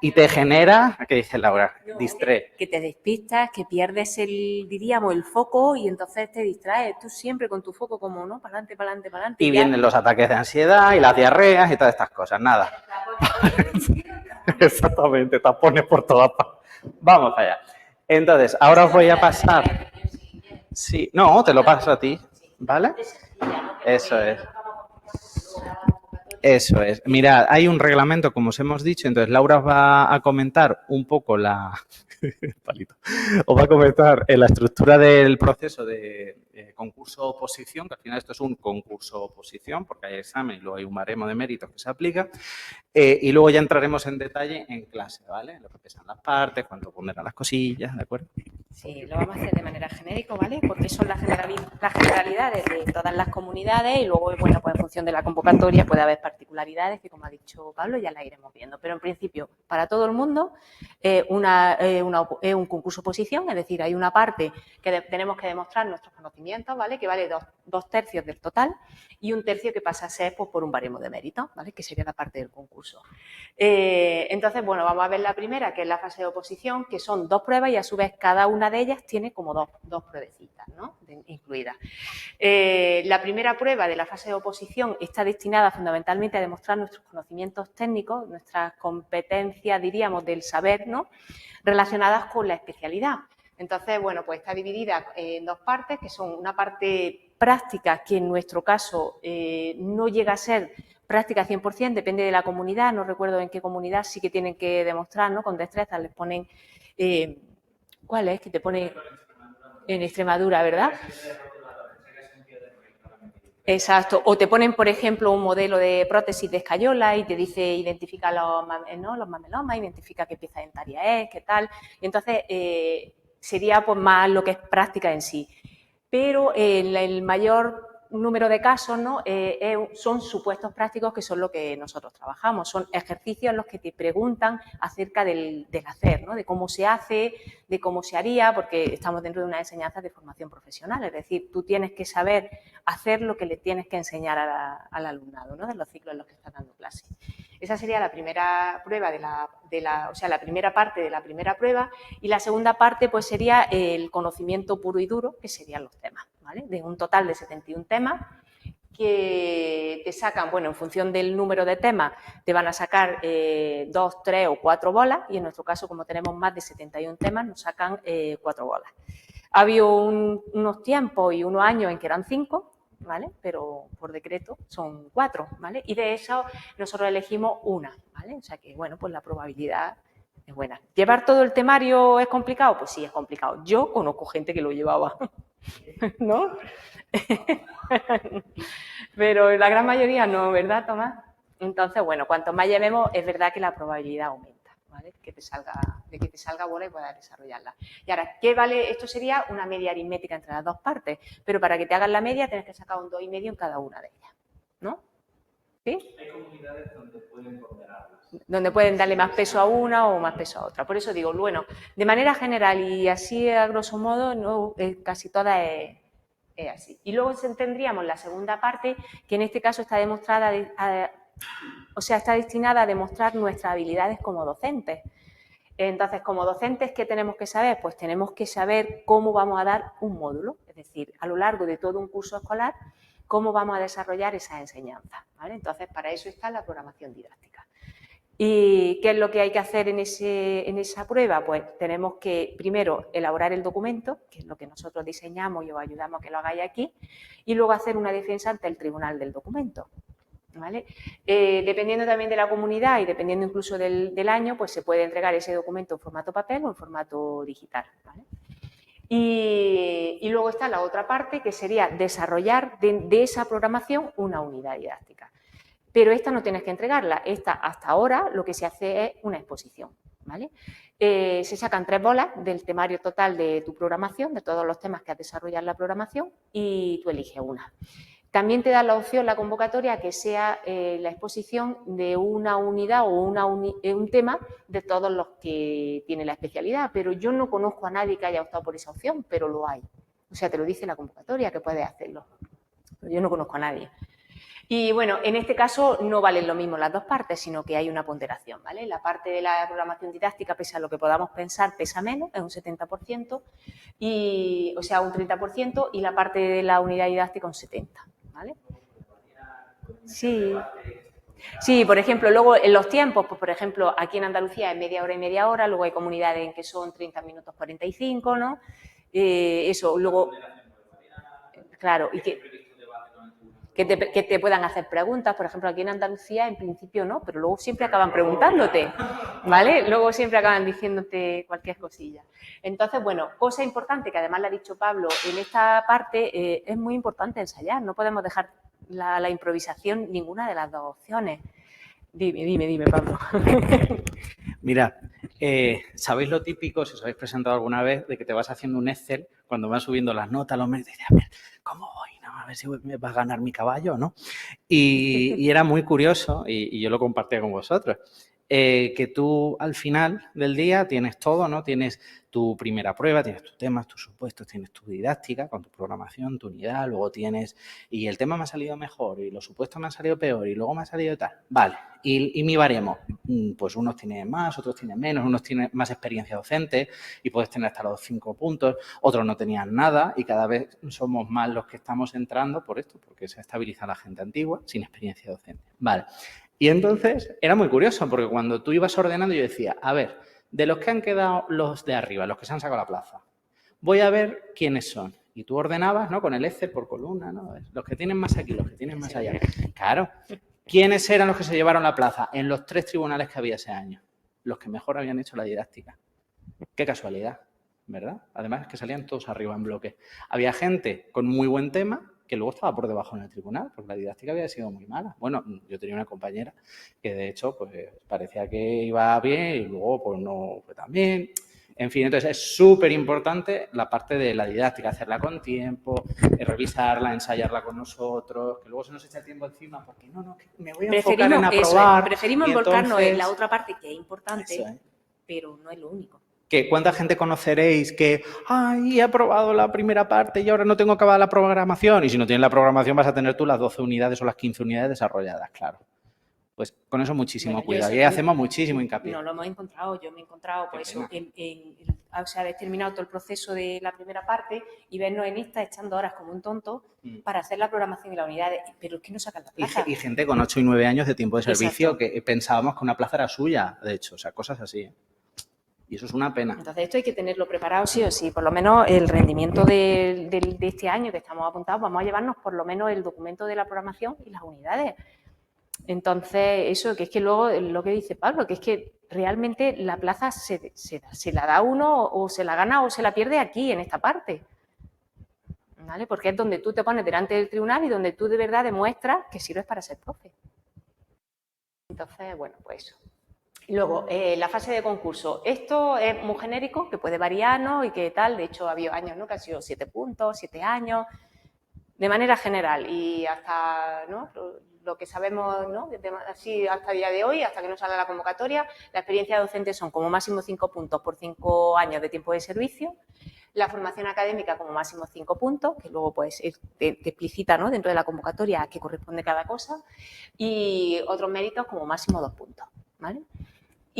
Y te genera, ¿qué dice Laura? Distrae. Que te despistas, que pierdes el foco y entonces te distraes. Tú siempre con tu foco como, ¿no? Para adelante. Y vienen los ataques de ansiedad y las diarreas y todas estas cosas. Nada. Exactamente, tapones por todas partes. Vamos allá. Entonces, ahora os voy a pasar. Sí, no, te lo paso a ti, ¿vale? Eso es. Eso es. Mirad, hay un reglamento, como os hemos dicho, entonces Laura os va a comentar un poco os va a comentar la estructura del proceso de concurso-oposición, que al final esto es un concurso-oposición, porque hay examen y luego hay un baremo de méritos que se aplica, y luego ya entraremos en detalle en clase, ¿vale? Lo que pesan las partes, cuánto ponderan las cosillas, ¿de acuerdo? Sí, lo vamos a hacer de manera genérica, ¿vale? Porque son las generalidades de todas las comunidades y luego, bueno, pues en función de la convocatoria puede haber particularidades que, como ha dicho Pablo, ya las iremos viendo. Pero en principio, para todo el mundo, es un concurso-oposición, es decir, hay una parte que tenemos que demostrar nuestros conocimientos conocimientos, ¿vale? Que vale 2/3 del total y 1/3 que pasa a ser pues, por un baremo de mérito, ¿vale? Que sería la parte del concurso. Entonces, bueno, vamos a ver la primera, que es la fase de oposición, que son 2 pruebas y a su vez cada una de ellas tiene como dos pruebecitas, ¿no? Incluidas. La primera prueba de la fase de oposición está destinada fundamentalmente a demostrar nuestros conocimientos técnicos, nuestras competencias, diríamos, del saber, ¿no? Relacionadas con la especialidad. Entonces, bueno, pues está dividida en 2 partes, que son una parte práctica, que en nuestro caso no llega a ser práctica 100%, depende de la comunidad, no recuerdo en qué comunidad sí que tienen que demostrar, ¿no? Con destreza les ponen, ¿cuál es? Que te pone en Extremadura, ¿verdad? Exacto, o te ponen, por ejemplo, un modelo de prótesis de escayola y te dice, identifica los mamelomas, identifica qué pieza dentaria es, qué tal, y entonces sería pues más lo que es práctica en sí. Pero el mayor número de casos, ¿no? Son supuestos prácticos que son lo que nosotros trabajamos, son ejercicios en los que te preguntan acerca del hacer, ¿no? De cómo se hace, de cómo se haría, porque estamos dentro de una enseñanza de formación profesional, es decir, tú tienes que saber hacer lo que le tienes que enseñar al alumnado, ¿no? De los ciclos en los que estás dando clase. Esa sería la primera prueba o sea, la primera parte de la primera prueba, y la segunda parte pues sería el conocimiento puro y duro, que serían los temas, ¿vale? De un total de 71 temas que te sacan, bueno, en función del número de temas, te van a sacar 2, 3 o 4 bolas, y en nuestro caso, como tenemos más de 71 temas, nos sacan 4 bolas. Ha habido unos tiempos y unos años en que eran 5, ¿vale? Pero por decreto son 4, ¿vale? Y de eso nosotros elegimos una, ¿vale? O sea que, bueno, pues la probabilidad es buena. ¿Llevar todo el temario es complicado? Pues sí, es complicado. Yo conozco gente que lo llevaba, ¿no? Pero la gran mayoría no, ¿verdad, Tomás? Entonces, bueno, cuanto más llevemos, es verdad que la probabilidad aumenta, ¿vale? De que te salga bola y puedas desarrollarla. Y ahora, ¿qué vale? Esto sería una media aritmética entre las dos partes, pero para que te hagas la media tienes que sacar un 2,5 en cada una de ellas, ¿no? ¿Sí? Hay comunidades donde pueden ponderarlas. Donde pueden darle más peso a una o más peso a otra. Por eso digo, bueno, de manera general y así a grosso modo, no, casi todas es así. Y luego tendríamos la segunda parte, que en este caso está demostrada, está destinada a demostrar nuestras habilidades como docentes. Entonces, como docentes, ¿qué tenemos que saber? Pues tenemos que saber cómo vamos a dar un módulo, es decir, a lo largo de todo un curso escolar, cómo vamos a desarrollar esa enseñanza, ¿vale? Entonces, para eso está la programación didáctica. ¿Y qué es lo que hay que hacer en esa prueba? Pues tenemos que, primero, elaborar el documento, que es lo que nosotros diseñamos y os ayudamos a que lo hagáis aquí, y luego hacer una defensa ante el tribunal del documento, ¿vale? Dependiendo también de la comunidad y dependiendo incluso del año, pues se puede entregar ese documento en formato papel o en formato digital, ¿vale? Y luego está la otra parte, que sería desarrollar de esa programación una unidad didáctica. Pero esta no tienes que entregarla, esta hasta ahora lo que se hace es una exposición, ¿vale? Se sacan 3 bolas del temario total de tu programación, de todos los temas que has desarrollado en la programación, y tú eliges una. También te da la opción, la convocatoria, que sea la exposición de una unidad o un tema de todos los que tiene la especialidad, pero yo no conozco a nadie que haya optado por esa opción, pero lo hay. O sea, te lo dice la convocatoria que puedes hacerlo. Pero yo no conozco a nadie. Y bueno, en este caso no valen lo mismo las dos partes, sino que hay una ponderación, ¿vale? La parte de la programación didáctica, pese a lo que podamos pensar, pesa menos, es un 70%, o sea, un 30%, y la parte de la unidad didáctica un 70%, ¿vale? Sí. Sí, por ejemplo, luego en los tiempos, pues por ejemplo, aquí en Andalucía es media hora y media hora, luego hay comunidades en que son 30 minutos 45, ¿no? Eso, luego, claro, y que te puedan hacer preguntas. Por ejemplo, aquí en Andalucía en principio no, pero luego siempre acaban preguntándote, ¿vale? Luego siempre acaban diciéndote cualquier cosilla. Entonces, bueno, cosa importante que además le ha dicho Pablo, en esta parte es muy importante ensayar, no podemos dejar la improvisación ninguna de las dos opciones. Dime, Pablo. Mira, ¿sabéis lo típico, si os habéis presentado alguna vez, de que te vas haciendo un Excel cuando vas subiendo las notas, los meses, y dices, a ver, ¿cómo voy? No, a ver si me va a ganar mi caballo, ¿no? Y era muy curioso, y yo lo compartía con vosotros. que tú al final del día tienes todo, ¿no? Tienes tu primera prueba, tienes tus temas, tus supuestos, tienes tu didáctica con tu programación, tu unidad, luego tienes, y el tema me ha salido mejor, y los supuestos me han salido peor, y luego me ha salido tal. Vale, y mi baremo, pues unos tienen más, otros tienen menos, unos tienen más experiencia docente y puedes tener hasta los 5 puntos, otros no tenían nada y cada vez somos más los que estamos entrando por esto, porque se estabiliza la gente antigua sin experiencia docente. Vale. Y entonces era muy curioso porque cuando tú ibas ordenando yo decía, a ver, de los que han quedado los de arriba, los que se han sacado la plaza, voy a ver quiénes son. Y tú ordenabas, ¿no? Con el Excel por columna, ¿no? Los que tienen más aquí, los que tienen más allá. Claro. ¿Quiénes eran los que se llevaron la plaza en los 3 tribunales que había ese año? Los que mejor habían hecho la didáctica. Qué casualidad, ¿verdad? Además es que salían todos arriba en bloque. Había gente con muy buen tema que luego estaba por debajo en el tribunal, porque la didáctica había sido muy mala. Bueno, yo tenía una compañera que de hecho pues parecía que iba bien y luego pues no fue tan bien. En fin, entonces es súper importante la parte de la didáctica, hacerla con tiempo, revisarla, ensayarla con nosotros, que luego se nos echa el tiempo encima porque no, que me voy a enfocar en aprobar. Preferimos volcarnos en la otra parte que es importante, pero no es lo único. Que ¿cuánta gente conoceréis que, ay, he aprobado la primera parte y ahora no tengo acabada la programación? Y si no tienes la programación vas a tener tú las 12 unidades o las 15 unidades desarrolladas, claro. Pues con eso muchísimo cuidado. Y ahí hacemos muchísimo hincapié. No lo hemos encontrado. Yo me he encontrado, pues eso, o sea, haber terminado todo el proceso de la primera parte y vernos en esta echando horas como un tonto para hacer la programación y las unidades. Pero es que no sacan la plaza. Y gente con 8 y 9 años de tiempo de servicio. Exacto. Que pensábamos que una plaza era suya, de hecho. O sea, cosas así. Y eso es una pena. Entonces esto hay que tenerlo preparado sí o sí. Por lo menos el rendimiento de este año que estamos apuntados, vamos a llevarnos por lo menos el documento de la programación y las unidades. Entonces, eso, que es que luego lo que dice Pablo, que es que realmente la plaza se la da uno o se la gana o se la pierde aquí, en esta parte. ¿Vale? Porque es donde tú te pones delante del tribunal y donde tú de verdad demuestras que sirves para ser profe. Entonces, bueno, pues eso. Luego, la fase de concurso. Esto es muy genérico, que puede variar, ¿no? Y que tal, de hecho, ha habido años, ¿no? Que han sido 7 puntos, 7 años, de manera general. Y hasta, ¿no? Lo que sabemos, ¿no? Así hasta el día de hoy, hasta que nos salga la convocatoria, la experiencia docente son como máximo 5 puntos por 5 años de tiempo de servicio. La formación académica como máximo 5 puntos, que luego pues te explicita, ¿no? Dentro de la convocatoria a qué corresponde cada cosa. Y otros méritos como máximo 2 puntos, ¿vale?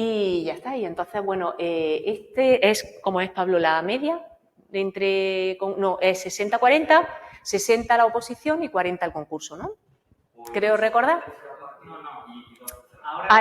Y ya está. Y entonces, bueno, este es, como es Pablo, la media, es 60-40, 60 la oposición y 40 el concurso, ¿no? Creo recordar.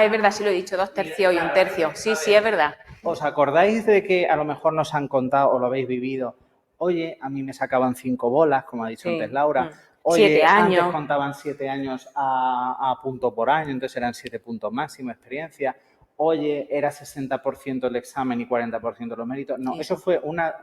Es verdad, sí lo he dicho, 2 tercios y 1 tercio. Sí, es verdad. ¿Os acordáis de que a lo mejor nos han contado o lo habéis vivido? Oye, a mí me sacaban 5 bolas, como ha dicho antes Laura. Oye, 7 años. Antes contaban 7 años a punto por año, entonces eran 7 puntos máximo, experiencia. Oye, era 60% el examen y 40% los méritos. No, eso fue una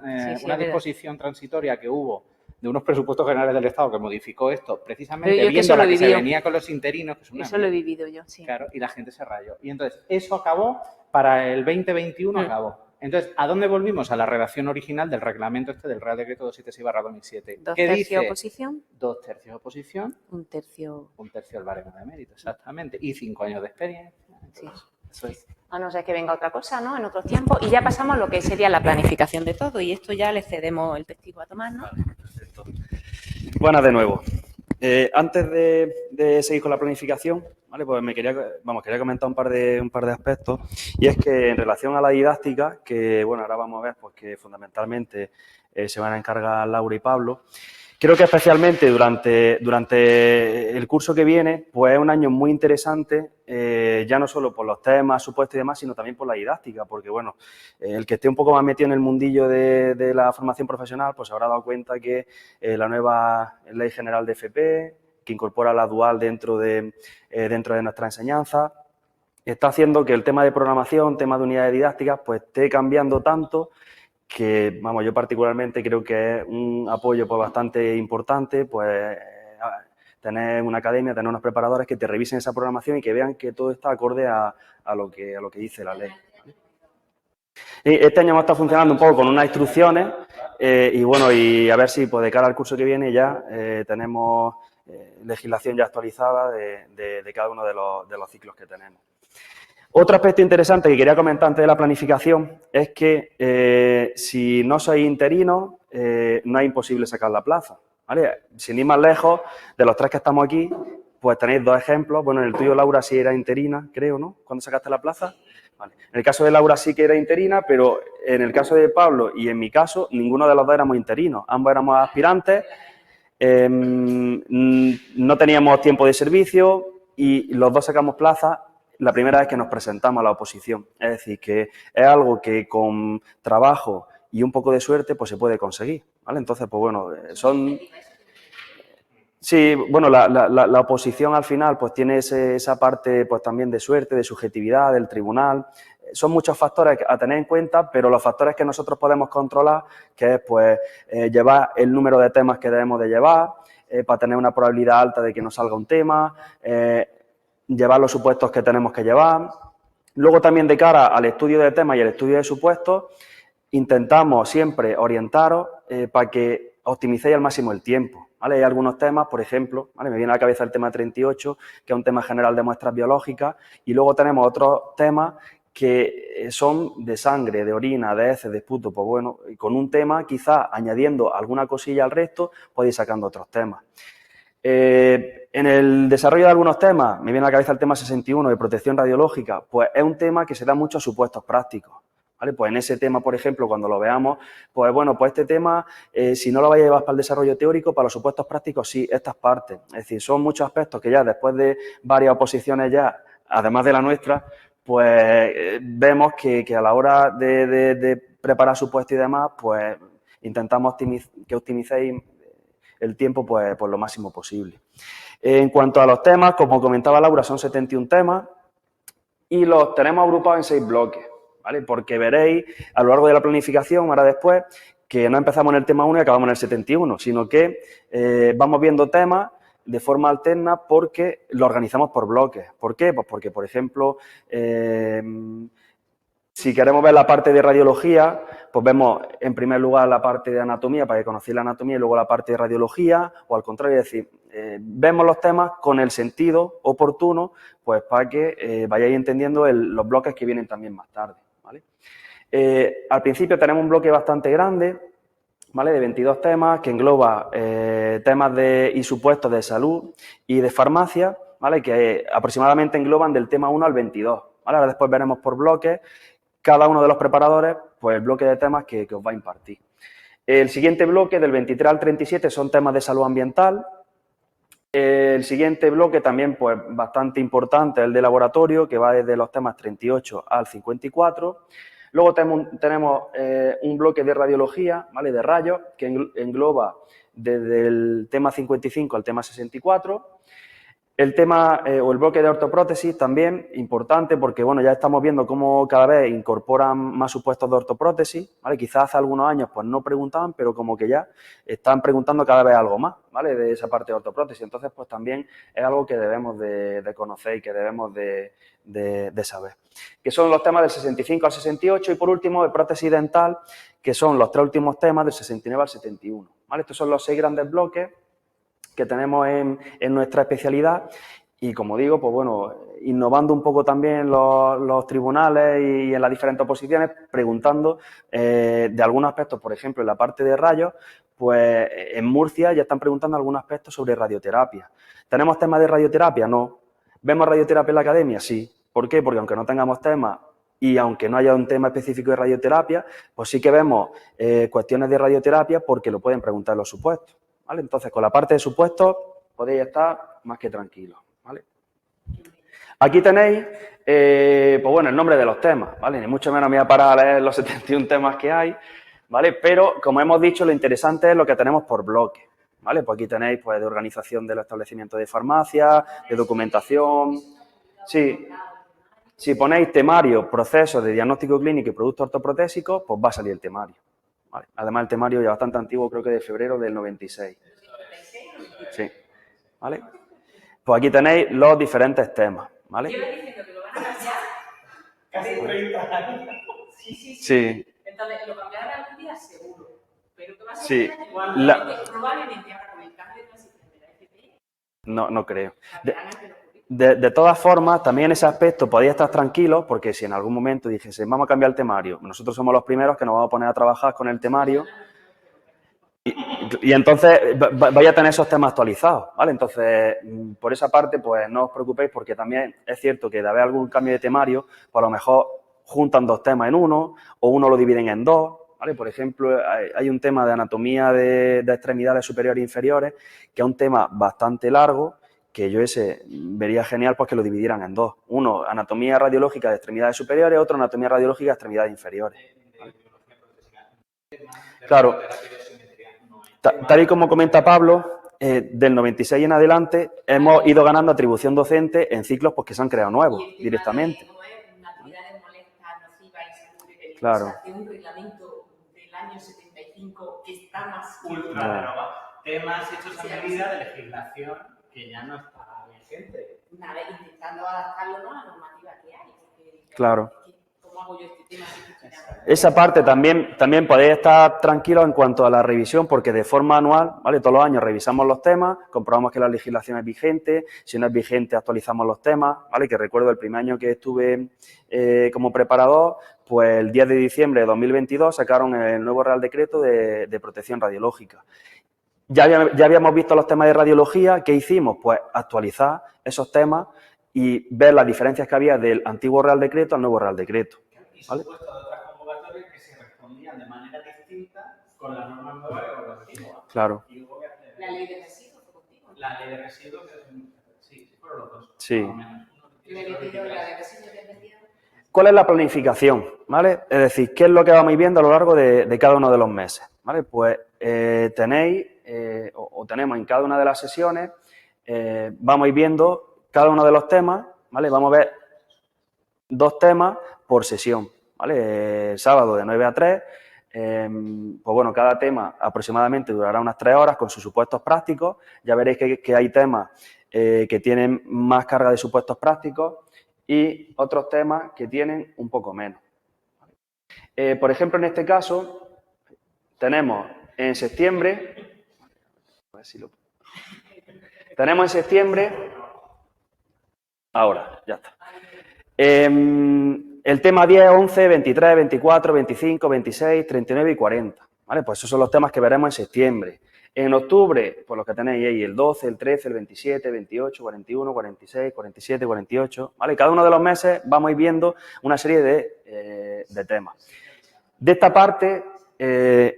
disposición transitoria que hubo de unos presupuestos generales del Estado que modificó esto, precisamente viendo la que se venía con los interinos. Que eso lo he vivido yo, sí. Claro, y la gente se rayó. Y entonces, eso acabó, para el 2021 acabó. Entonces, ¿a dónde volvimos? A la redacción original del reglamento del Real Decreto 276/2007. 2 tercios oposición. 2 tercios oposición. 1 tercio. 1 tercio el baremo de mérito, exactamente. Y 5 años de experiencia. Entonces, sí. Eso es. A no ser que venga otra cosa, ¿no? En otros tiempos. Y ya pasamos a lo que sería la planificación de todo. Y esto ya le cedemos el testigo a Tomás, ¿no? Vale, perfecto. Buenas de nuevo. Antes de seguir con la planificación, ¿vale? Pues quería comentar un par de aspectos. Y es que en relación a la didáctica, que bueno, ahora vamos a ver pues que fundamentalmente se van a encargar Laura y Pablo. Creo que especialmente durante el curso que viene, pues es un año muy interesante, ya no solo por los temas, supuestos y demás, sino también por la didáctica, porque bueno, el que esté un poco más metido en el mundillo de la formación profesional, pues se habrá dado cuenta que la nueva Ley General de FP, que incorpora la dual dentro de nuestra enseñanza, está haciendo que el tema de programación, tema de unidades didácticas, pues esté cambiando tanto que, vamos, yo particularmente creo que es un apoyo pues bastante importante, pues tener una academia, tener unos preparadores que te revisen esa programación y que vean que todo está acorde a lo que dice la ley. Este año hemos estado funcionando un poco con unas instrucciones y bueno, y a ver si pues de cara al curso que viene ya tenemos legislación ya actualizada de cada uno de los ciclos que tenemos. Otro aspecto interesante que quería comentar antes de la planificación es que si no sois interinos, no es imposible sacar la plaza, ¿vale? Sin ir más lejos, de los tres que estamos aquí, pues tenéis dos ejemplos. Bueno, en el tuyo, Laura, sí era interina, creo, ¿no? ¿Cuándo sacaste la plaza? Vale. En el caso de Laura sí que era interina, pero en el caso de Pablo y en mi caso, ninguno de los dos éramos interinos. Ambos éramos aspirantes, no teníamos tiempo de servicio y los dos sacamos plaza la primera vez que nos presentamos a la oposición. Es decir, que es algo que con trabajo y un poco de suerte pues se puede conseguir, ¿vale? Entonces, pues bueno, son... Sí, bueno, la oposición al final pues tiene esa parte pues también de suerte, de subjetividad del tribunal. Son muchos factores a tener en cuenta, pero los factores que nosotros podemos controlar, que es pues llevar el número de temas que debemos de llevar, para tener una probabilidad alta de que nos salga un tema, llevar los supuestos que tenemos que llevar. Luego también de cara al estudio de temas y el estudio de supuestos, intentamos siempre orientaros para que optimicéis al máximo el tiempo, ¿vale? Hay algunos temas, por ejemplo, ¿vale? Me viene a la cabeza el tema 38, que es un tema general de muestras biológicas, y luego tenemos otros temas que son de sangre, de orina, de heces, de esputo. Pues bueno, y con un tema, quizás añadiendo alguna cosilla al resto, podéis ir sacando otros temas. En el desarrollo de algunos temas, me viene a la cabeza el tema 61 de protección radiológica, pues es un tema que se da mucho a supuestos prácticos, ¿vale? Pues en ese tema, por ejemplo, cuando lo veamos, pues bueno, pues este tema, si no lo vais a llevar para el desarrollo teórico, para los supuestos prácticos sí, estas partes. Es decir, son muchos aspectos que ya después de varias oposiciones ya, además de la nuestra, pues vemos que a la hora de preparar supuestos y demás, pues intentamos que optimicéis el tiempo pues lo máximo posible. En cuanto a los temas, como comentaba Laura, son 71 temas y los tenemos agrupados en 6 bloques, ¿vale? Porque veréis a lo largo de la planificación, ahora después, que no empezamos en el tema 1 y acabamos en el 71, sino que vamos viendo temas de forma alterna porque lo organizamos por bloques. ¿Por qué? Pues porque, por ejemplo, si queremos ver la parte de radiología, pues vemos en primer lugar la parte de anatomía para que conozcáis la anatomía y luego la parte de radiología, o al contrario, es decir, vemos los temas con el sentido oportuno, pues para que vayáis entendiendo los bloques que vienen también más tarde, ¿vale? Al principio tenemos un bloque bastante grande, ¿vale? De 22 temas, que engloba temas y supuestos de salud y de farmacia, ¿vale? Que aproximadamente engloban del tema 1 al 22, ¿vale? Ahora después veremos por bloques cada uno de los preparadores, pues el bloque de temas que os va a impartir. El siguiente bloque, del 23 al 37, son temas de salud ambiental. El siguiente bloque también, pues bastante importante, el de laboratorio, que va desde los temas 38 al 54. Luego tenemos un bloque de radiología, ¿vale? De rayos, que engloba desde el tema 55 al tema 64. El tema o el bloque de ortoprótesis también importante porque, bueno, ya estamos viendo cómo cada vez incorporan más supuestos de ortoprótesis, ¿vale? Quizás hace algunos años pues no preguntaban, pero como que ya están preguntando cada vez algo más, ¿vale? De esa parte de ortoprótesis. Entonces, pues también es algo que debemos de conocer y que debemos de saber. Que son los temas del 65 al 68 y, por último, de prótesis dental, que son los 3 últimos temas del 69 al 71, ¿vale? Estos son los 6 grandes bloques que tenemos en nuestra especialidad y, como digo, pues bueno, innovando un poco también los tribunales y en las diferentes oposiciones, preguntando de algunos aspectos, por ejemplo, en la parte de rayos, pues en Murcia ya están preguntando algunos aspectos sobre radioterapia. ¿Tenemos temas de radioterapia? No. ¿Vemos radioterapia en la academia? Sí. ¿Por qué? Porque aunque no tengamos temas y aunque no haya un tema específico de radioterapia, pues sí que vemos cuestiones de radioterapia porque lo pueden preguntar en los supuestos, ¿vale? Entonces, con la parte de supuestos podéis estar más que tranquilos, ¿vale? Aquí tenéis, pues bueno, el nombre de los temas, ¿vale? Ni mucho menos me voy a parar a leer los 71 temas que hay, ¿vale? Pero, como hemos dicho, lo interesante es lo que tenemos por bloque, ¿vale? Pues aquí tenéis, pues, de organización de los establecimientos de farmacia, de documentación. Sí. Si ponéis temario, procesos de diagnóstico clínico y productos ortoprotésicos, pues va a salir el temario, ¿vale? Además, el temario ya bastante antiguo, creo que de febrero del 96. Sí, ¿vale? Pues aquí tenéis los diferentes temas, ¿vale? Lleva diciendo que lo van a cambiar Casi 30 años. Sí. Entonces, lo cambiarán algún día seguro. Pero que va a ser Sí. probablemente ahora con el cambio de transición de la FP. No creo. Cambiarán ante los currículos. de todas formas, también en ese aspecto podéis estar tranquilos, porque si en algún momento dijese, vamos a cambiar el temario, nosotros somos los primeros que nos vamos a poner a trabajar con el temario y entonces vais a tener esos temas actualizados, ¿vale? Entonces, por esa parte, pues no os preocupéis, porque también es cierto que de haber algún cambio de temario, pues a lo mejor juntan dos temas en uno, o uno lo dividen en dos, ¿vale? Por ejemplo, hay un tema de anatomía de extremidades superiores e inferiores, que es un tema bastante largo, que yo ese vería genial pues que lo dividieran en dos. Uno, anatomía radiológica de extremidades superiores, otro, anatomía radiológica de extremidades inferiores. ¿Vale? Claro, tal y como comenta Pablo, del 96 en adelante hemos ido ganando atribución docente en ciclos pues, que se han creado nuevos directamente. Claro. De un reglamento del año 75 que está más ultra temas hechos a medida de legislación que ya no está vigente. Nada, intentando adaptarlo, ¿no?, a la normativa que hay. Porque, claro. ¿Cómo hago yo este tema? Esa parte también podéis estar tranquilos en cuanto a la revisión, porque de forma anual, ¿vale? Todos los años revisamos los temas, comprobamos que la legislación es vigente, si no es vigente actualizamos los temas, ¿vale? Que recuerdo el primer año que estuve como preparador, pues el 10 de diciembre de 2022 sacaron el nuevo Real Decreto de protección radiológica. Ya habíamos visto los temas de radiología. ¿Qué hicimos? Pues actualizar esos temas y ver las diferencias que había del antiguo Real Decreto al nuevo Real Decreto. ¿Vale? Y supuesto de otras convocatorias que se respondían de manera distinta con las normas nuevas y con las antiguas. Claro. La ley de residuos fue contigo. La ley de residuos, sí, fueron los dos. Sí. ¿Cuál es la planificación? ¿Vale? Es decir, ¿qué es lo que vamos viendo a lo largo de cada uno de los meses? ¿Vale? Pues tenéis o tenemos en cada una de las sesiones, vamos a ir viendo cada uno de los temas, ¿vale? Vamos a ver 2 temas por sesión, ¿vale? Sábado de 9 a 3, pues bueno, cada tema aproximadamente durará unas 3 horas con sus supuestos prácticos. Ya veréis que hay temas que tienen más carga de supuestos prácticos y otros temas que tienen un poco menos. Por ejemplo, en este caso, tenemos en septiembre, a ver si lo... tenemos en septiembre, ahora, ya está. El tema 10, 11, 23, 24, 25, 26, 39 y 40. ¿Vale? Pues esos son los temas que veremos en septiembre. En octubre, pues lo que tenéis ahí, el 12, el 13, el 27, 28, 41, 46, 47, 48. ¿Vale? Cada uno de los meses vamos a ir viendo una serie de temas. De esta parte,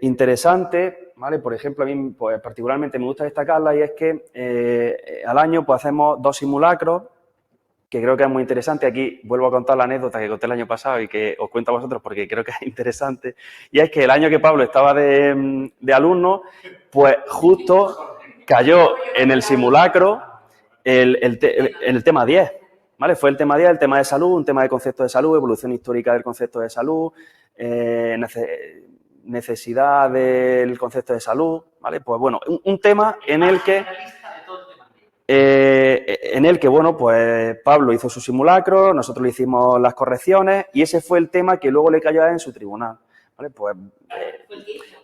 interesante, ¿vale? Por ejemplo, a mí pues, particularmente me gusta destacarla, y es que al año pues hacemos 2 simulacros, que creo que es muy interesante. Aquí vuelvo a contar la anécdota que conté el año pasado y que os cuento a vosotros porque creo que es interesante. Y es que el año que Pablo estaba de alumno, pues justo cayó en el simulacro el tema 10. ¿Vale? Fue el tema 10, el tema de salud, un tema de concepto de salud, evolución histórica del concepto de salud, necesidad del concepto de salud. ¿Vale? Pues bueno, un tema en el que, bueno, pues Pablo hizo su simulacro, nosotros le hicimos las correcciones y ese fue el tema que luego le cayó a él en su tribunal, ¿vale? Pues,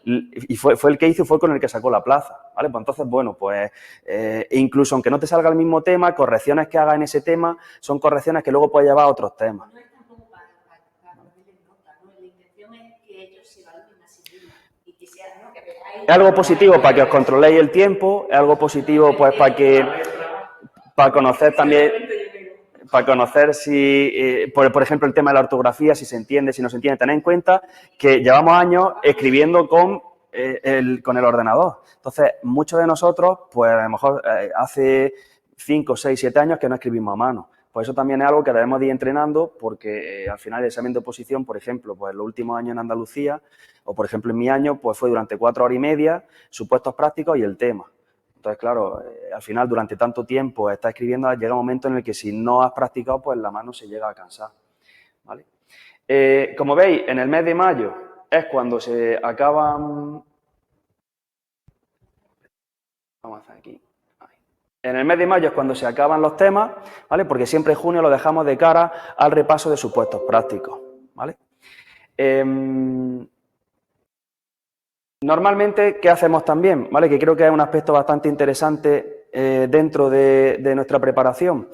y fue el que hizo y fue con el que sacó la plaza, ¿vale? Pues entonces, bueno, pues incluso aunque no te salga el mismo tema, correcciones que haga en ese tema son correcciones que luego puedes llevar a otros temas. No es tampoco para ponerle nota, ¿no? La intención es que ellos se evalúen a sí mismos y que sea, ¿no? Que veáis... Es algo positivo para que os controléis el tiempo, es algo positivo pues para conocer también, para conocer si, por ejemplo, el tema de la ortografía, si se entiende, si no se entiende. Tened en cuenta que llevamos años escribiendo con el ordenador. Entonces, muchos de nosotros, pues a lo mejor hace 5, 6, 7 años que no escribimos a mano. Pues eso también es algo que debemos de ir entrenando porque al final el examen de oposición, por ejemplo, pues los últimos años en Andalucía, o por ejemplo en mi año, pues fue durante 4 horas y media, supuestos prácticos y el tema. Entonces, claro, al final, durante tanto tiempo estás escribiendo, llega un momento en el que si no has practicado, pues la mano se llega a cansar, ¿vale? Como veis, en el mes de mayo es cuando se acaban... Vamos a hacer aquí. En el mes de mayo es cuando se acaban los temas, ¿vale? Porque siempre junio lo dejamos de cara al repaso de supuestos prácticos, ¿vale? Normalmente, ¿qué hacemos también? ¿Vale? Que creo que es un aspecto bastante interesante dentro de nuestra preparación.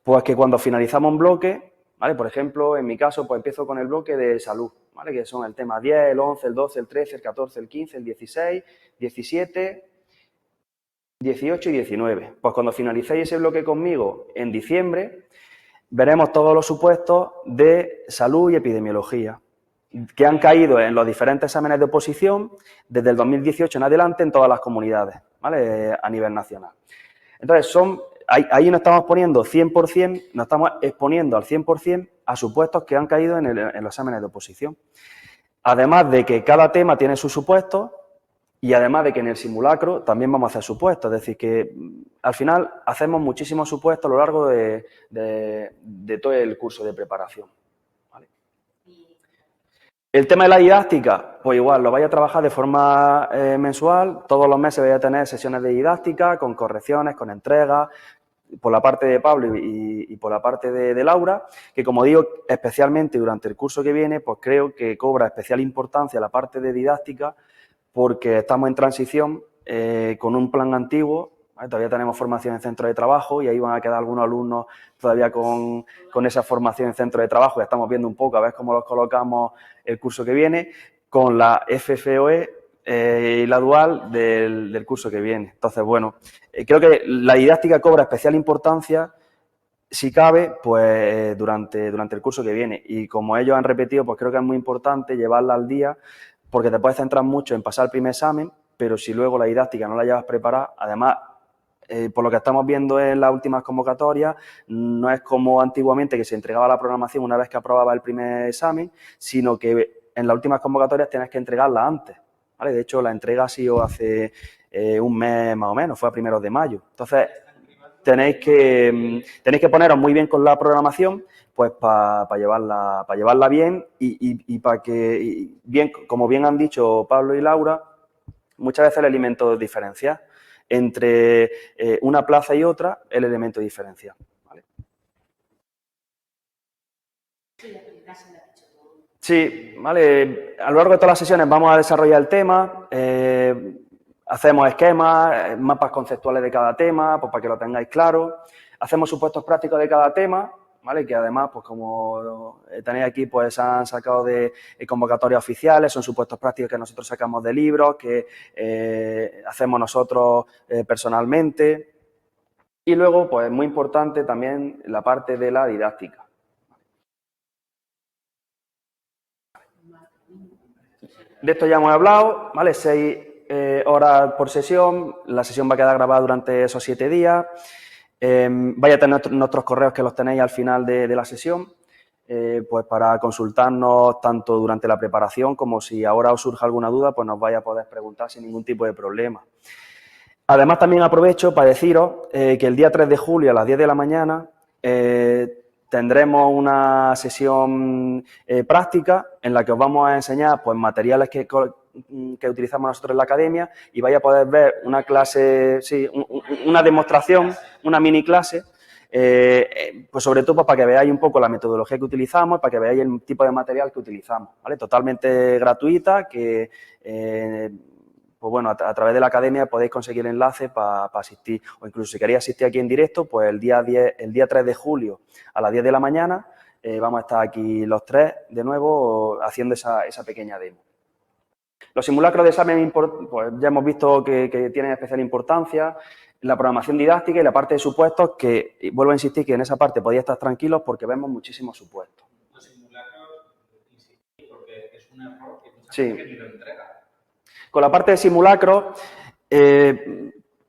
Pues que cuando finalizamos un bloque, ¿vale? Por ejemplo, en mi caso, pues empiezo con el bloque de salud, ¿vale? Que son el tema 10, el 11, el 12, el 13, el 14, el 15, el 16, 17, 18 y 19. Pues cuando finalicéis ese bloque conmigo en diciembre, veremos todos los supuestos de salud y epidemiología que han caído en los diferentes exámenes de oposición desde el 2018 en adelante en todas las comunidades, ¿vale? A nivel nacional. Entonces, ahí nos estamos poniendo 100%, nos estamos exponiendo al 100% a supuestos que han caído en los exámenes de oposición. Además de que cada tema tiene sus supuestos y además de que en el simulacro también vamos a hacer supuestos. Es decir, que al final hacemos muchísimos supuestos a lo largo de todo el curso de preparación. ¿Vale? El tema de la didáctica, pues igual, lo vais a trabajar de forma mensual. Todos los meses vais a tener sesiones de didáctica con correcciones, con entregas, por la parte de Pablo y por la parte de Laura, que como digo, especialmente durante el curso que viene, pues creo que cobra especial importancia la parte de didáctica porque estamos en transición con un plan antiguo, ¿vale? Todavía tenemos formación en centro de trabajo y ahí van a quedar algunos alumnos todavía con esa formación en centro de trabajo y estamos viendo un poco a ver cómo los colocamos el curso que viene con la FFOE y la dual del curso que viene. Entonces, bueno, creo que la didáctica cobra especial importancia, si cabe, pues durante el curso que viene. Y como ellos han repetido, pues creo que es muy importante llevarla al día porque te puedes centrar mucho en pasar el primer examen, pero si luego la didáctica no la llevas preparada, además, por lo que estamos viendo en las últimas convocatorias, no es como antiguamente que se entregaba la programación una vez que aprobaba el primer examen, sino que en las últimas convocatorias tienes que entregarla antes. ¿Vale? De hecho, la entrega ha sido hace un mes más o menos, fue a primeros de mayo. Entonces, tenéis que poneros muy bien con la programación, pues para llevarla bien y para que, bien, como bien han dicho Pablo y Laura, muchas veces el elemento diferencial entre una plaza y otra, el elemento diferencial. ¿Vale? Sí, vale. A lo largo de todas las sesiones vamos a desarrollar el tema, hacemos esquemas, mapas conceptuales de cada tema, pues para que lo tengáis claro. Hacemos supuestos prácticos de cada tema, ¿vale? Que además, pues como tenéis aquí, pues se han sacado de convocatorias oficiales, son supuestos prácticos que nosotros sacamos de libros, que hacemos nosotros personalmente. Y luego, pues muy importante también la parte de la didáctica. De esto ya hemos hablado, ¿vale? 6 horas por sesión, la sesión va a quedar grabada durante esos 7 días. Vais a tener nuestros correos que los tenéis al final de la sesión, pues para consultarnos tanto durante la preparación como si ahora os surge alguna duda, pues nos vais a poder preguntar sin ningún tipo de problema. Además, también aprovecho para deciros que el día 3 de julio a las 10 de la mañana tendremos una sesión práctica en la que os vamos a enseñar pues, materiales que utilizamos nosotros en la academia y vais a poder ver una clase, sí, una demostración, una mini clase, pues sobre todo para que veáis un poco la metodología que utilizamos, para que veáis el tipo de material que utilizamos, ¿vale? Totalmente gratuita, que pues bueno, a través de la academia podéis conseguir el enlace para asistir, o incluso si queréis asistir aquí en directo, pues el día 3 de julio a las 10 de la mañana vamos a estar aquí los 3 de nuevo haciendo esa pequeña demo. Los simulacros de examen, pues ya hemos visto que tienen especial importancia, la programación didáctica y la parte de supuestos, que vuelvo a insistir que en esa parte podéis estar tranquilos porque vemos muchísimos supuestos. Los simulacros, insistir, porque es un error que mucha Sí. gente ni lo entrega. Con la parte de simulacros,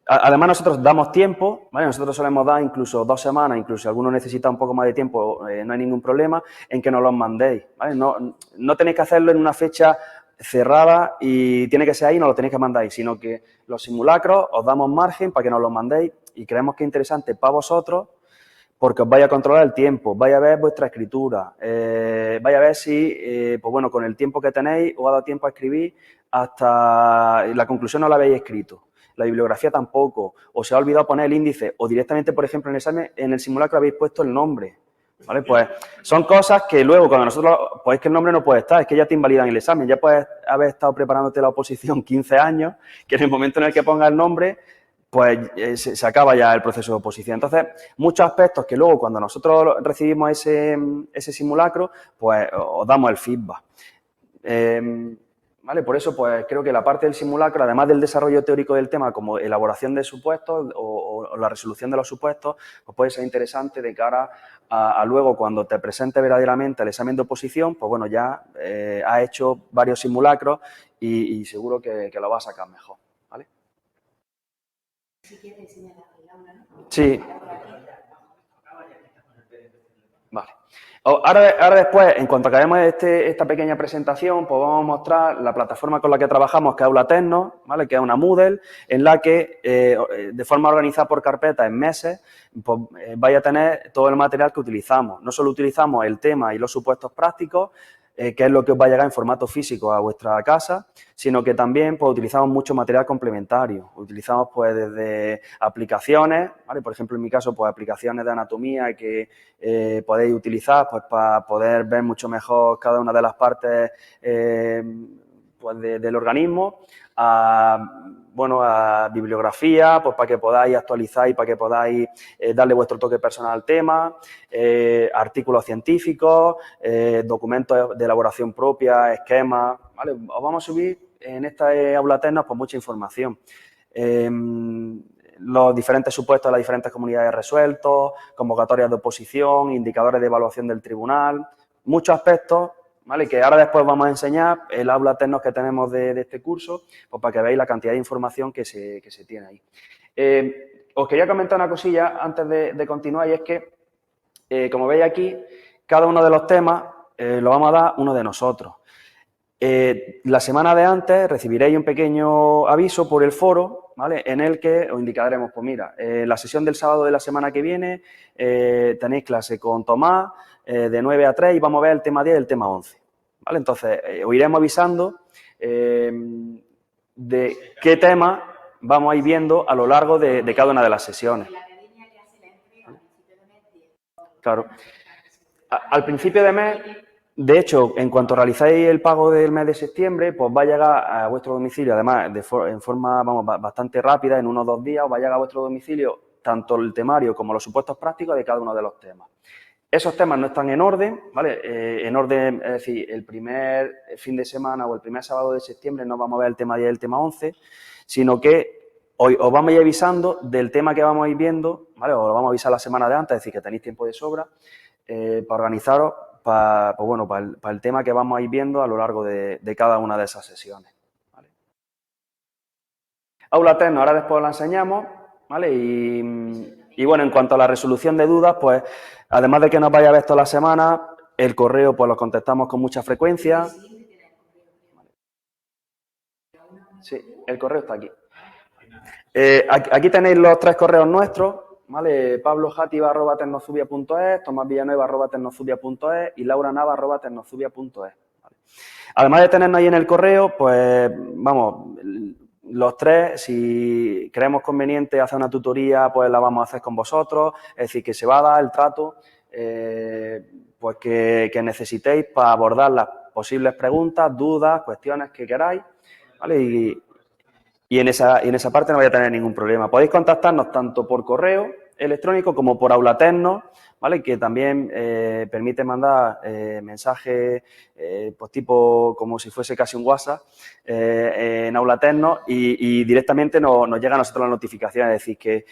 además nosotros damos tiempo, ¿vale? Nosotros solemos dar incluso 2 semanas, incluso si alguno necesita un poco más de tiempo, no hay ningún problema en que nos los mandéis, ¿vale? No tenéis que hacerlo en una fecha cerrada y tiene que ser ahí, no lo tenéis que mandar ahí, sino que los simulacros os damos margen para que nos los mandéis y creemos que es interesante para vosotros porque os vaya a controlar el tiempo, vaya a ver vuestra escritura, vaya a ver si, pues bueno, con el tiempo que tenéis os ha dado tiempo a escribir hasta la conclusión no la habéis escrito, la bibliografía tampoco, o se ha olvidado poner el índice, o directamente, por ejemplo, en el examen, en el simulacro habéis puesto el nombre, ¿vale? Pues son cosas que luego cuando nosotros, pues es que el nombre no puede estar, es que ya te invalidan el examen, ya puedes haber estado preparándote la oposición 15 años, que en el momento en el que ponga el nombre, pues se acaba ya el proceso de oposición. Entonces, muchos aspectos que luego cuando nosotros recibimos ese simulacro, pues os damos el feedback. ¿Vale? Por eso, pues creo que la parte del simulacro, además del desarrollo teórico del tema, como elaboración de supuestos o la resolución de los supuestos, pues puede ser interesante de cara a luego cuando te presente verdaderamente el examen de oposición, pues bueno, ya has hecho varios simulacros y seguro que lo vas a sacar mejor. ¿Vale? Si quieres enseñar el aula, ¿no? Sí. Vale. Ahora después, en cuanto acabemos esta pequeña presentación, pues vamos a mostrar la plataforma con la que trabajamos, que es Aula Tecno, ¿vale? Que es una Moodle, en la que de forma organizada por carpetas en meses, pues vais a tener todo el material que utilizamos. No solo utilizamos el tema y los supuestos prácticos, que es lo que os va a llegar en formato físico a vuestra casa, sino que también pues, utilizamos mucho material complementario. Utilizamos pues desde aplicaciones, ¿vale? Por ejemplo, en mi caso, pues aplicaciones de anatomía que podéis utilizar pues, para poder ver mucho mejor cada una de las partes pues, del organismo, a bibliografía, pues para que podáis actualizar y para que podáis darle vuestro toque personal al tema, artículos científicos, documentos de elaboración propia, esquemas, ¿vale? Os vamos a subir en esta Aula Tecno pues mucha información. Los diferentes supuestos de las diferentes comunidades resueltos, convocatorias de oposición, indicadores de evaluación del tribunal, muchos aspectos, ¿vale? Que ahora después vamos a enseñar el aula Tecnos que tenemos de este curso, pues para que veáis la cantidad de información que se tiene ahí. Os quería comentar una cosilla antes de continuar y es que, como veis aquí, cada uno de los temas lo vamos a dar uno de nosotros. La semana de antes recibiréis un pequeño aviso por el foro, ¿vale? En el que os indicaremos, pues mira, la sesión del sábado de la semana que viene tenéis clase con Tomás de 9 a 3 y vamos a ver el tema 10 y el tema 11, ¿vale? Entonces, os iremos avisando de qué tema vamos a ir viendo a lo largo de cada una de las sesiones. Claro. Al principio de mes... De hecho, en cuanto realizáis el pago del mes de septiembre, pues va a llegar a vuestro domicilio, además, en forma bastante rápida, en 1 o 2 días, os va a llegar a vuestro domicilio tanto el temario como los supuestos prácticos de cada uno de los temas. Esos temas no están en orden, ¿vale? En orden, es decir, el primer fin de semana o el primer sábado de septiembre no vamos a ver el tema 10 y el tema 11, sino que hoy os vamos a ir avisando del tema que vamos a ir viendo, ¿vale? Os lo vamos a avisar la semana de antes, es decir, que tenéis tiempo de sobra para organizaros para el tema que vamos a ir viendo a lo largo de cada una de esas sesiones. ¿Vale? Aula Tecno, ahora después la enseñamos, ¿vale? Y bueno, en cuanto a la resolución de dudas, pues además de que nos vaya a ver toda la semana, el correo pues lo contestamos con mucha frecuencia. Sí, el correo está aquí. Aquí tenéis los 3 correos nuestros, ¿vale? pablojativa@tecnozubia.es, tomasvillanueva@tecnozubia.es y lauranava@tecnozubia.es. ¿Vale? Además de tenernos ahí en el correo, pues vamos, los 3, si creemos conveniente hacer una tutoría, pues la vamos a hacer con vosotros, es decir, que se va a dar el trato pues que necesitéis para abordar las posibles preguntas, dudas, cuestiones que queráis, ¿vale? Y en esa parte no voy a tener ningún problema. Podéis contactarnos tanto por correo electrónico como por Aula Tecno, ¿vale? Que también permite mandar mensajes pues tipo como si fuese casi un WhatsApp en Aula Tecno y directamente nos llega a nosotros la notificación, es decir, que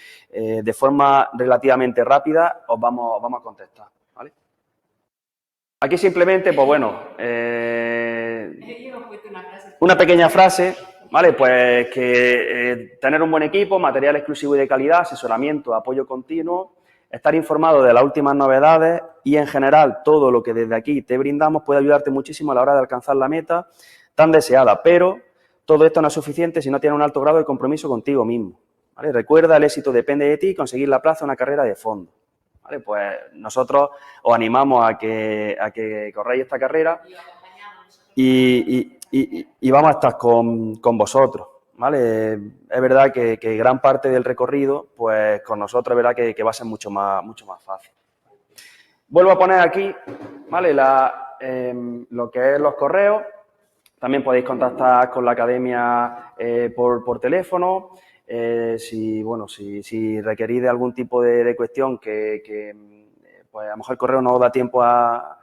de forma relativamente rápida os vamos a contestar, ¿vale? Aquí simplemente, pues bueno, una pequeña frase, ¿vale? Pues que tener un buen equipo, material exclusivo y de calidad, asesoramiento, apoyo continuo, estar informado de las últimas novedades y, en general, todo lo que desde aquí te brindamos puede ayudarte muchísimo a la hora de alcanzar la meta tan deseada. Pero todo esto no es suficiente si no tienes un alto grado de compromiso contigo mismo, ¿vale? Recuerda, el éxito depende de ti y conseguir la plaza en una carrera de fondo, ¿vale? Pues nosotros os animamos a que corráis esta carrera y vamos a estar con vosotros, ¿vale? Es verdad que gran parte del recorrido, pues con nosotros es verdad que va a ser mucho más fácil. Vuelvo a poner aquí, ¿vale? Lo que es los correos. También podéis contactar con la academia por teléfono. si requerís de algún tipo de cuestión que pues a lo mejor el correo no da tiempo a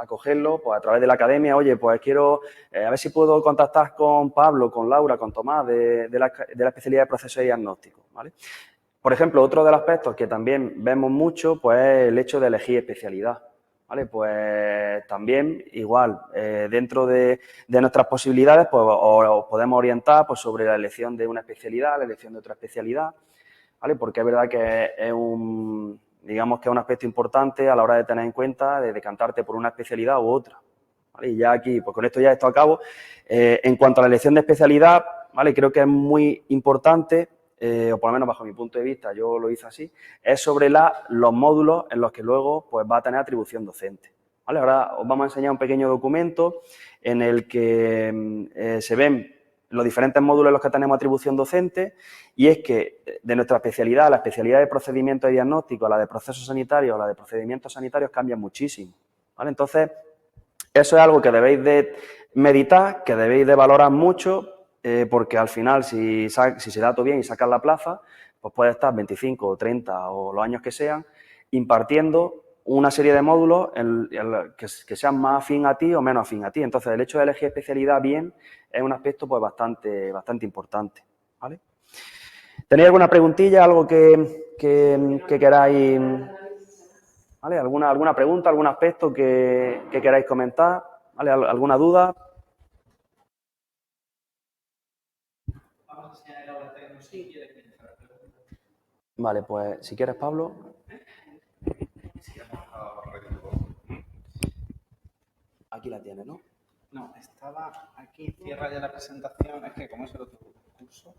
cogerlo, pues a través de la academia, oye, pues quiero a ver si puedo contactar con Pablo, con Laura, con Tomás de la especialidad de procesos diagnósticos, ¿vale? Por ejemplo, otro de los aspectos que también vemos mucho, pues es el hecho de elegir especialidad, ¿vale? Pues también, igual, dentro de nuestras posibilidades, pues os podemos orientar pues, sobre la elección de una especialidad, la elección de otra especialidad, ¿vale? Porque es verdad que es un aspecto importante a la hora de tener en cuenta, de decantarte por una especialidad u otra, ¿vale? Y ya aquí, pues con esto ya esto acabo. En cuanto a la elección de especialidad, ¿vale? Creo que es muy importante, o por lo menos bajo mi punto de vista, yo lo hice así, es sobre los módulos en los que luego pues, va a tener atribución docente, ¿vale? Ahora os vamos a enseñar un pequeño documento en el que se ven los diferentes módulos en los que tenemos atribución docente, y es que de nuestra especialidad, la especialidad de procedimientos de diagnóstico, la de procesos sanitarios, la de procedimientos sanitarios cambian muchísimo, ¿vale? Entonces, eso es algo que debéis de meditar, que debéis de valorar mucho, porque al final, si se da todo bien y sacas la plaza, pues puedes estar 25 o 30 o los años que sean, impartiendo una serie de módulos que sean más afín a ti o menos afín a ti. Entonces, el hecho de elegir especialidad bien es un aspecto pues bastante importante, ¿vale? ¿Tenéis alguna preguntilla, algo que queráis, ¿vale? ¿Alguna pregunta, algún aspecto que queráis comentar? ¿Vale? ¿Alguna duda? Vale, pues si quieres, Pablo. Aquí la tienes, ¿no? No, estaba aquí, cierra ya la presentación, es que como es el otro curso.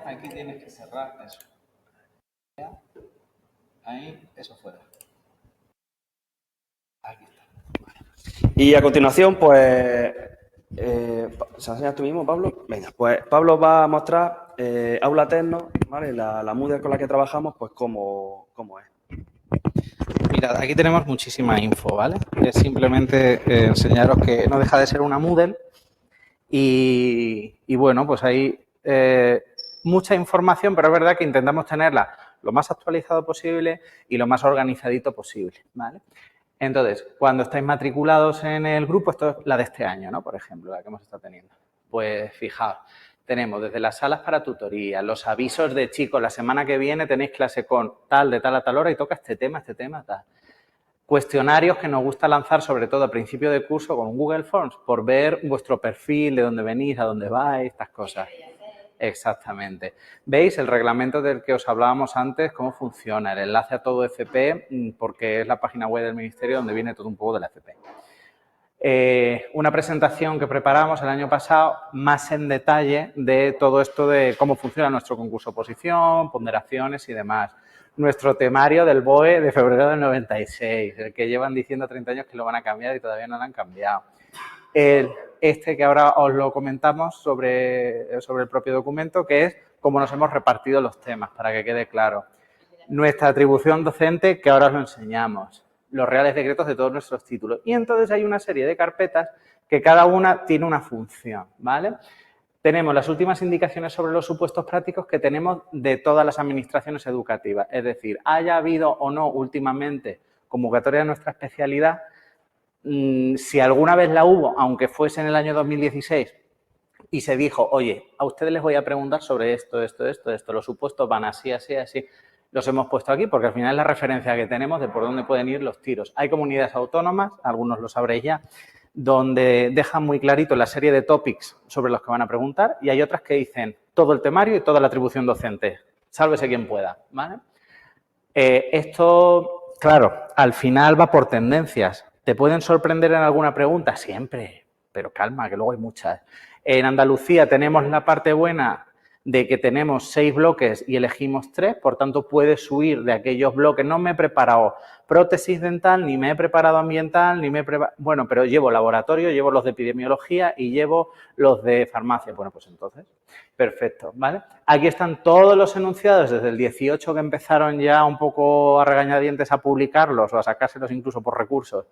Aquí tienes que cerrar eso. Ahí, eso fuera. Aquí está. Y a continuación, pues, ¿se enseñas tú mismo, Pablo? Venga, pues Pablo va a mostrar Aula Tecno, ¿vale? La Moodle con la que trabajamos, pues cómo es. Mirad, aquí tenemos muchísima info, ¿vale? Es simplemente enseñaros que no deja de ser una Moodle y bueno, pues hay mucha información, pero es verdad que intentamos tenerla lo más actualizado posible y lo más organizadito posible, ¿vale? Entonces, cuando estáis matriculados en el grupo, esto es la de este año, ¿no? Por ejemplo, la que hemos estado teniendo. Pues fijaos, tenemos desde las salas para tutoría, los avisos de chicos, la semana que viene tenéis clase con tal, de tal a tal hora y toca este tema, tal. Cuestionarios que nos gusta lanzar, sobre todo a principio de curso, con Google Forms, por ver vuestro perfil, de dónde venís, a dónde vais, estas cosas. Exactamente. ¿Veis el reglamento del que os hablábamos antes? ¿Cómo funciona? El enlace a todo FP, porque es la página web del Ministerio donde viene todo un poco de la FP. Una presentación que preparamos el año pasado más en detalle de todo esto de cómo funciona nuestro concurso oposición, ponderaciones y demás. Nuestro temario del BOE de febrero del 96, el que llevan diciendo 30 años que lo van a cambiar y todavía no lo han cambiado. Este que ahora os lo comentamos sobre el propio documento, que es cómo nos hemos repartido los temas, para que quede claro. Nuestra atribución docente, que ahora os lo enseñamos. Los reales decretos de todos nuestros títulos. Y entonces hay una serie de carpetas que cada una tiene una función, ¿vale? Tenemos las últimas indicaciones sobre los supuestos prácticos que tenemos de todas las administraciones educativas. Es decir, haya habido o no últimamente convocatoria de nuestra especialidad, si alguna vez la hubo, aunque fuese en el año 2016, y se dijo, oye, a ustedes les voy a preguntar sobre esto, los supuestos van así, los hemos puesto aquí porque al final es la referencia que tenemos de por dónde pueden ir los tiros. Hay comunidades autónomas, algunos lo sabréis ya, donde dejan muy clarito la serie de topics sobre los que van a preguntar y hay otras que dicen todo el temario y toda la atribución docente. Sálvese quien pueda, ¿vale? Esto, claro, al final va por tendencias. ¿Te pueden sorprender en alguna pregunta? Siempre, pero calma, que luego hay muchas. En Andalucía tenemos la parte buena de que tenemos 6 bloques y elegimos 3, por tanto puedes huir de aquellos bloques. No me he preparado prótesis dental, ni me he preparado ambiental, ni me he preparado... Bueno, pero llevo laboratorio, llevo los de epidemiología y llevo los de farmacia. Bueno, pues entonces, perfecto, ¿vale? Aquí están todos los enunciados desde el 18 que empezaron ya un poco a regañadientes a publicarlos o a sacárselos incluso por recursos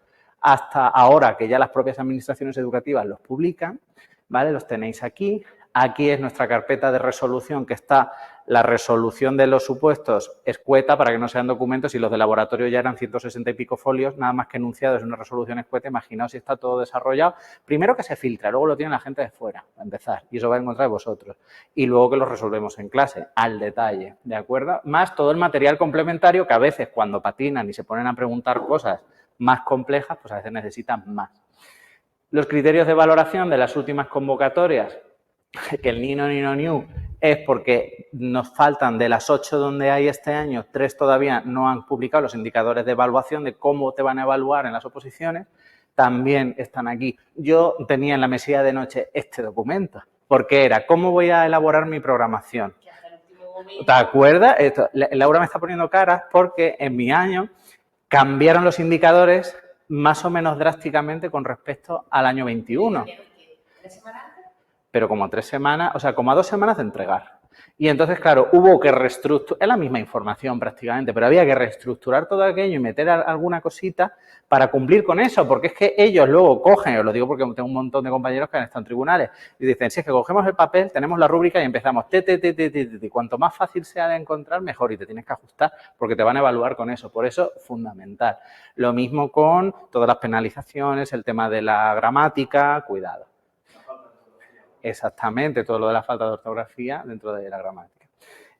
hasta ahora que ya las propias administraciones educativas los publican, ¿vale? Los tenéis aquí. Aquí es nuestra carpeta de resolución, que está la resolución de los supuestos escueta para que no sean documentos, y los de laboratorio ya eran 160 y pico folios, nada más que enunciados en una resolución escueta. Imaginaos si está todo desarrollado. Primero que se filtra, luego lo tiene la gente de fuera, a empezar, y eso va en contra de vosotros. Y luego que lo resolvemos en clase, al detalle, ¿de acuerdo? Más todo el material complementario que a veces cuando patinan y se ponen a preguntar cosas más complejas, pues a veces necesitan más. Los criterios de valoración de las últimas convocatorias, que el ni, no, ni, no, new, es porque nos faltan de las 8 donde hay este año, 3 todavía no han publicado los indicadores de evaluación de cómo te van a evaluar en las oposiciones, también están aquí. Yo tenía en la mesilla de noche este documento, porque era cómo voy a elaborar mi programación. ¿Te acuerdas? Laura me está poniendo caras porque en mi año cambiaron los indicadores más o menos drásticamente con respecto al año 21. ¿3 semanas antes? Pero como a 3 semanas, o sea, como a 2 semanas de entregar. Y entonces, claro, hubo que reestructurar, es la misma información prácticamente, pero había que reestructurar todo aquello y meter alguna cosita para cumplir con eso, porque es que ellos luego cogen, os lo digo porque tengo un montón de compañeros que han estado en tribunales, y dicen, si es que cogemos el papel, tenemos la rúbrica y empezamos, cuanto más fácil sea de encontrar, mejor, y te tienes que ajustar, porque te van a evaluar con eso, por eso, fundamental. Lo mismo con todas las penalizaciones, el tema de la gramática, cuidado. Exactamente, todo lo de la falta de ortografía dentro de la gramática.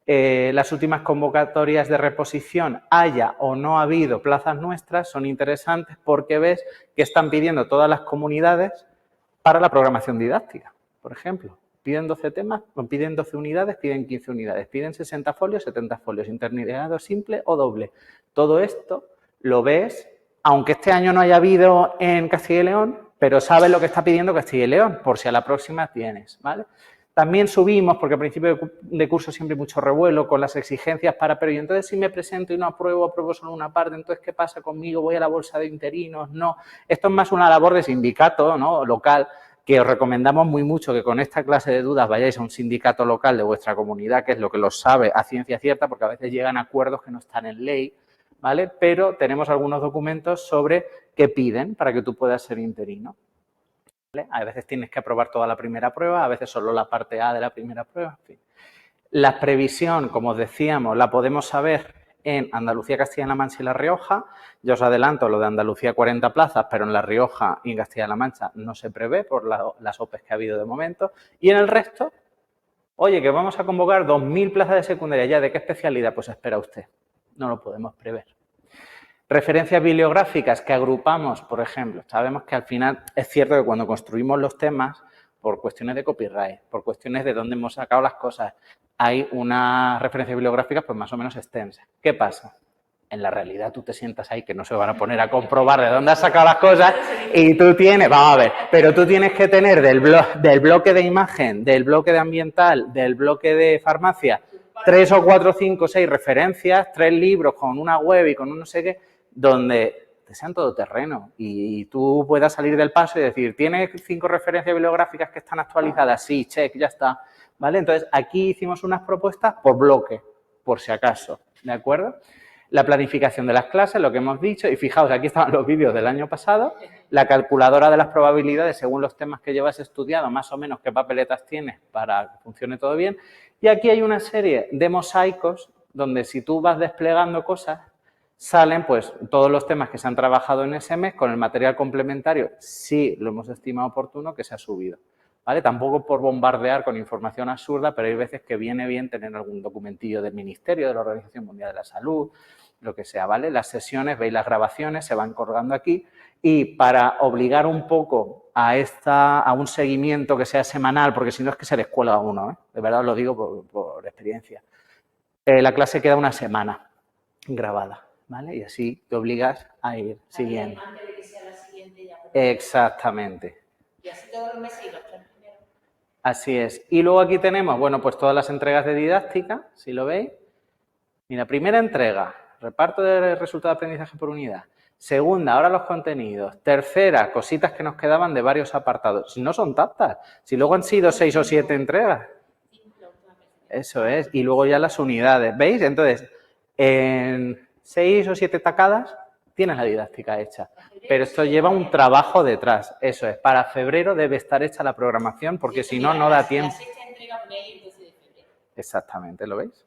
Las últimas convocatorias de reposición, haya o no ha habido plazas nuestras, son interesantes porque ves que están pidiendo todas las comunidades para la programación didáctica, por ejemplo. Piden 12 temas, piden 12 unidades, piden 15 unidades, piden 60 folios, 70 folios, interlineado simple o doble. Todo esto lo ves, aunque este año no haya habido en Castilla y León, pero sabes lo que está pidiendo Castilla y León, por si a la próxima tienes, ¿vale? También subimos, porque al principio de curso siempre hay mucho revuelo con las exigencias para, pero y entonces si me presento y no apruebo solo una parte, entonces ¿qué pasa conmigo? ¿Voy a la bolsa de interinos? No. Esto es más una labor de sindicato, ¿no? Local, que os recomendamos muy mucho que con esta clase de dudas vayáis a un sindicato local de vuestra comunidad, que es lo que lo sabe a ciencia cierta, porque a veces llegan a acuerdos que no están en ley, ¿vale? Pero tenemos algunos documentos sobre qué piden para que tú puedas ser interino, ¿vale? A veces tienes que aprobar toda la primera prueba, a veces solo la parte A de la primera prueba, en fin. La previsión, como os decíamos, la podemos saber en Andalucía, Castilla-La Mancha y La Rioja. Ya os adelanto lo de Andalucía 40 plazas, pero en La Rioja y en Castilla-La Mancha no se prevé por las OPEs que ha habido de momento. Y en el resto, oye, que vamos a convocar 2.000 plazas de secundaria ya, ¿de qué especialidad? Pues espera usted, no lo podemos prever. Referencias bibliográficas que agrupamos, por ejemplo, sabemos que al final es cierto que cuando construimos los temas, por cuestiones de copyright, por cuestiones de dónde hemos sacado las cosas, hay unas referencias bibliográficas pues más o menos extensas. ¿Qué pasa? En la realidad tú te sientas ahí que no se van a poner a comprobar de dónde has sacado las cosas y tú tienes, vamos a ver, pero tú tienes que tener del bloque de imagen, del bloque de ambiental, del bloque de farmacia, 3 o 4, 5, 6 referencias, 3 libros con una web y con un no sé qué, donde te sean todoterreno y tú puedas salir del paso y decir, ¿tienes 5 referencias bibliográficas que están actualizadas? Sí, check, ya está. ¿Vale? Entonces, aquí hicimos unas propuestas por bloque, por si acaso, ¿de acuerdo? La planificación de las clases, lo que hemos dicho, y fijaos, aquí estaban los vídeos del año pasado, la calculadora de las probabilidades según los temas que llevas estudiado, más o menos qué papeletas tienes para que funcione todo bien, y aquí hay una serie de mosaicos donde si tú vas desplegando cosas, salen pues todos los temas que se han trabajado en ese mes con el material complementario, si lo hemos estimado oportuno, que se ha subido. ¿Vale? Tampoco por bombardear con información absurda, pero hay veces que viene bien tener algún documentillo del Ministerio, de la Organización Mundial de la Salud, lo que sea, ¿vale? Las sesiones, veis las grabaciones, se van colgando aquí y para obligar un poco a un seguimiento que sea semanal, porque si no es que se les cuelga a uno, ¿eh? De verdad os lo digo por experiencia. La clase queda una semana grabada. ¿Vale? Y así te obligas a ir siguiendo. Antes de que sea la siguiente ya. Exactamente. Y así todos los meses y los 3 primeros. Así es. Y luego aquí tenemos, bueno, pues todas las entregas de didáctica, si lo veis. Mira, primera entrega, reparto de resultados de aprendizaje por unidad. Segunda, ahora los contenidos. Tercera, cositas que nos quedaban de varios apartados. Si no son tantas, si luego han sido 6 o 7 entregas. Eso es. Y luego ya las unidades. ¿Veis? Entonces, en 6 o 7 tacadas tienes la didáctica hecha. Pero esto lleva un trabajo detrás. Eso es, para febrero debe estar hecha la programación porque si no, no da tiempo. La sexta entrega pone ahí el 12 de febrero. Exactamente, ¿lo veis?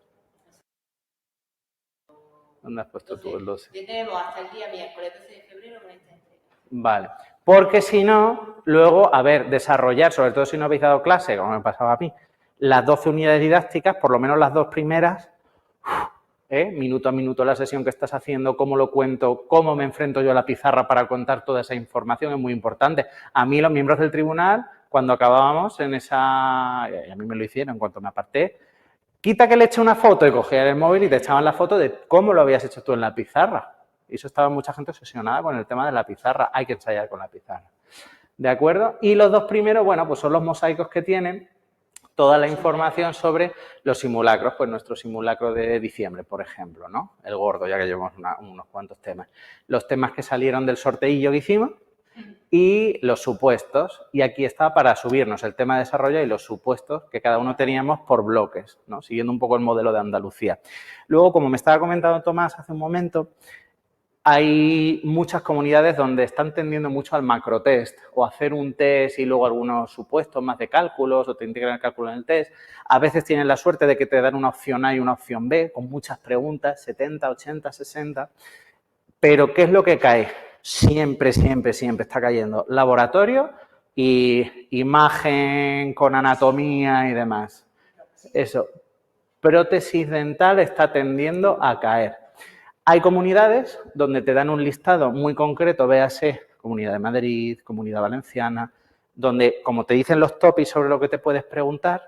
¿Dónde has puesto tú el 12? Ya tenemos hasta el día miércoles 12 de febrero con esta entrega. Vale, porque si no, luego, a ver, desarrollar, sobre todo si no habéis dado clase, como me pasaba a mí, las 12 unidades didácticas, por lo menos las 2 primeras, minuto a minuto la sesión que estás haciendo, cómo lo cuento, cómo me enfrento yo a la pizarra para contar toda esa información es muy importante. A mí los miembros del tribunal, cuando acabábamos en esa, y a mí me lo hicieron en cuanto me aparté, quita que le eche una foto y cogían el móvil y te echaban la foto de cómo lo habías hecho tú en la pizarra. Y eso estaba mucha gente obsesionada con el tema de la pizarra. Hay que ensayar con la pizarra. ¿De acuerdo? Y los 2 primeros, bueno, pues son los mosaicos que tienen toda la información sobre los simulacros. Pues nuestro simulacro de diciembre, por ejemplo, ¿no? El gordo, ya que llevamos unos cuantos temas. Los temas que salieron del sorteillo que hicimos y los supuestos. Y aquí está para subirnos el tema de desarrollo y los supuestos que cada uno teníamos por bloques, ¿no? Siguiendo un poco el modelo de Andalucía. Luego, como me estaba comentando Tomás hace un momento, hay muchas comunidades donde están tendiendo mucho al macrotest o hacer un test y luego algunos supuestos más de cálculos o te integran el cálculo en el test. A veces tienen la suerte de que te dan una opción A y una opción B con muchas preguntas, 70, 80, 60. Pero ¿qué es lo que cae? Siempre, siempre, siempre está cayendo laboratorio y imagen con anatomía y demás. Eso. Prótesis dental está tendiendo a caer. Hay comunidades donde te dan un listado muy concreto, véase Comunidad de Madrid, Comunidad Valenciana, donde, como te dicen los topics sobre lo que te puedes preguntar,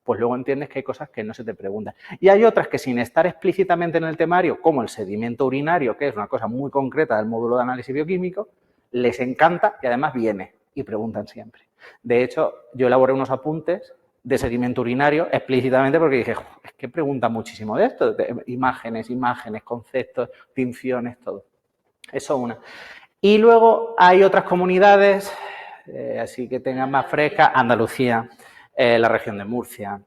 pues luego entiendes que hay cosas que no se te preguntan. Y hay otras que sin estar explícitamente en el temario, como el sedimento urinario, que es una cosa muy concreta del módulo de análisis bioquímico, les encanta y además viene y preguntan siempre. De hecho, yo elaboré unos apuntes de sedimento urinario explícitamente porque dije, es que preguntan muchísimo de esto, de imágenes, conceptos, tinciones, todo. Eso una. Y luego hay otras comunidades, así que tengan más fresca, Andalucía, la región de Murcia,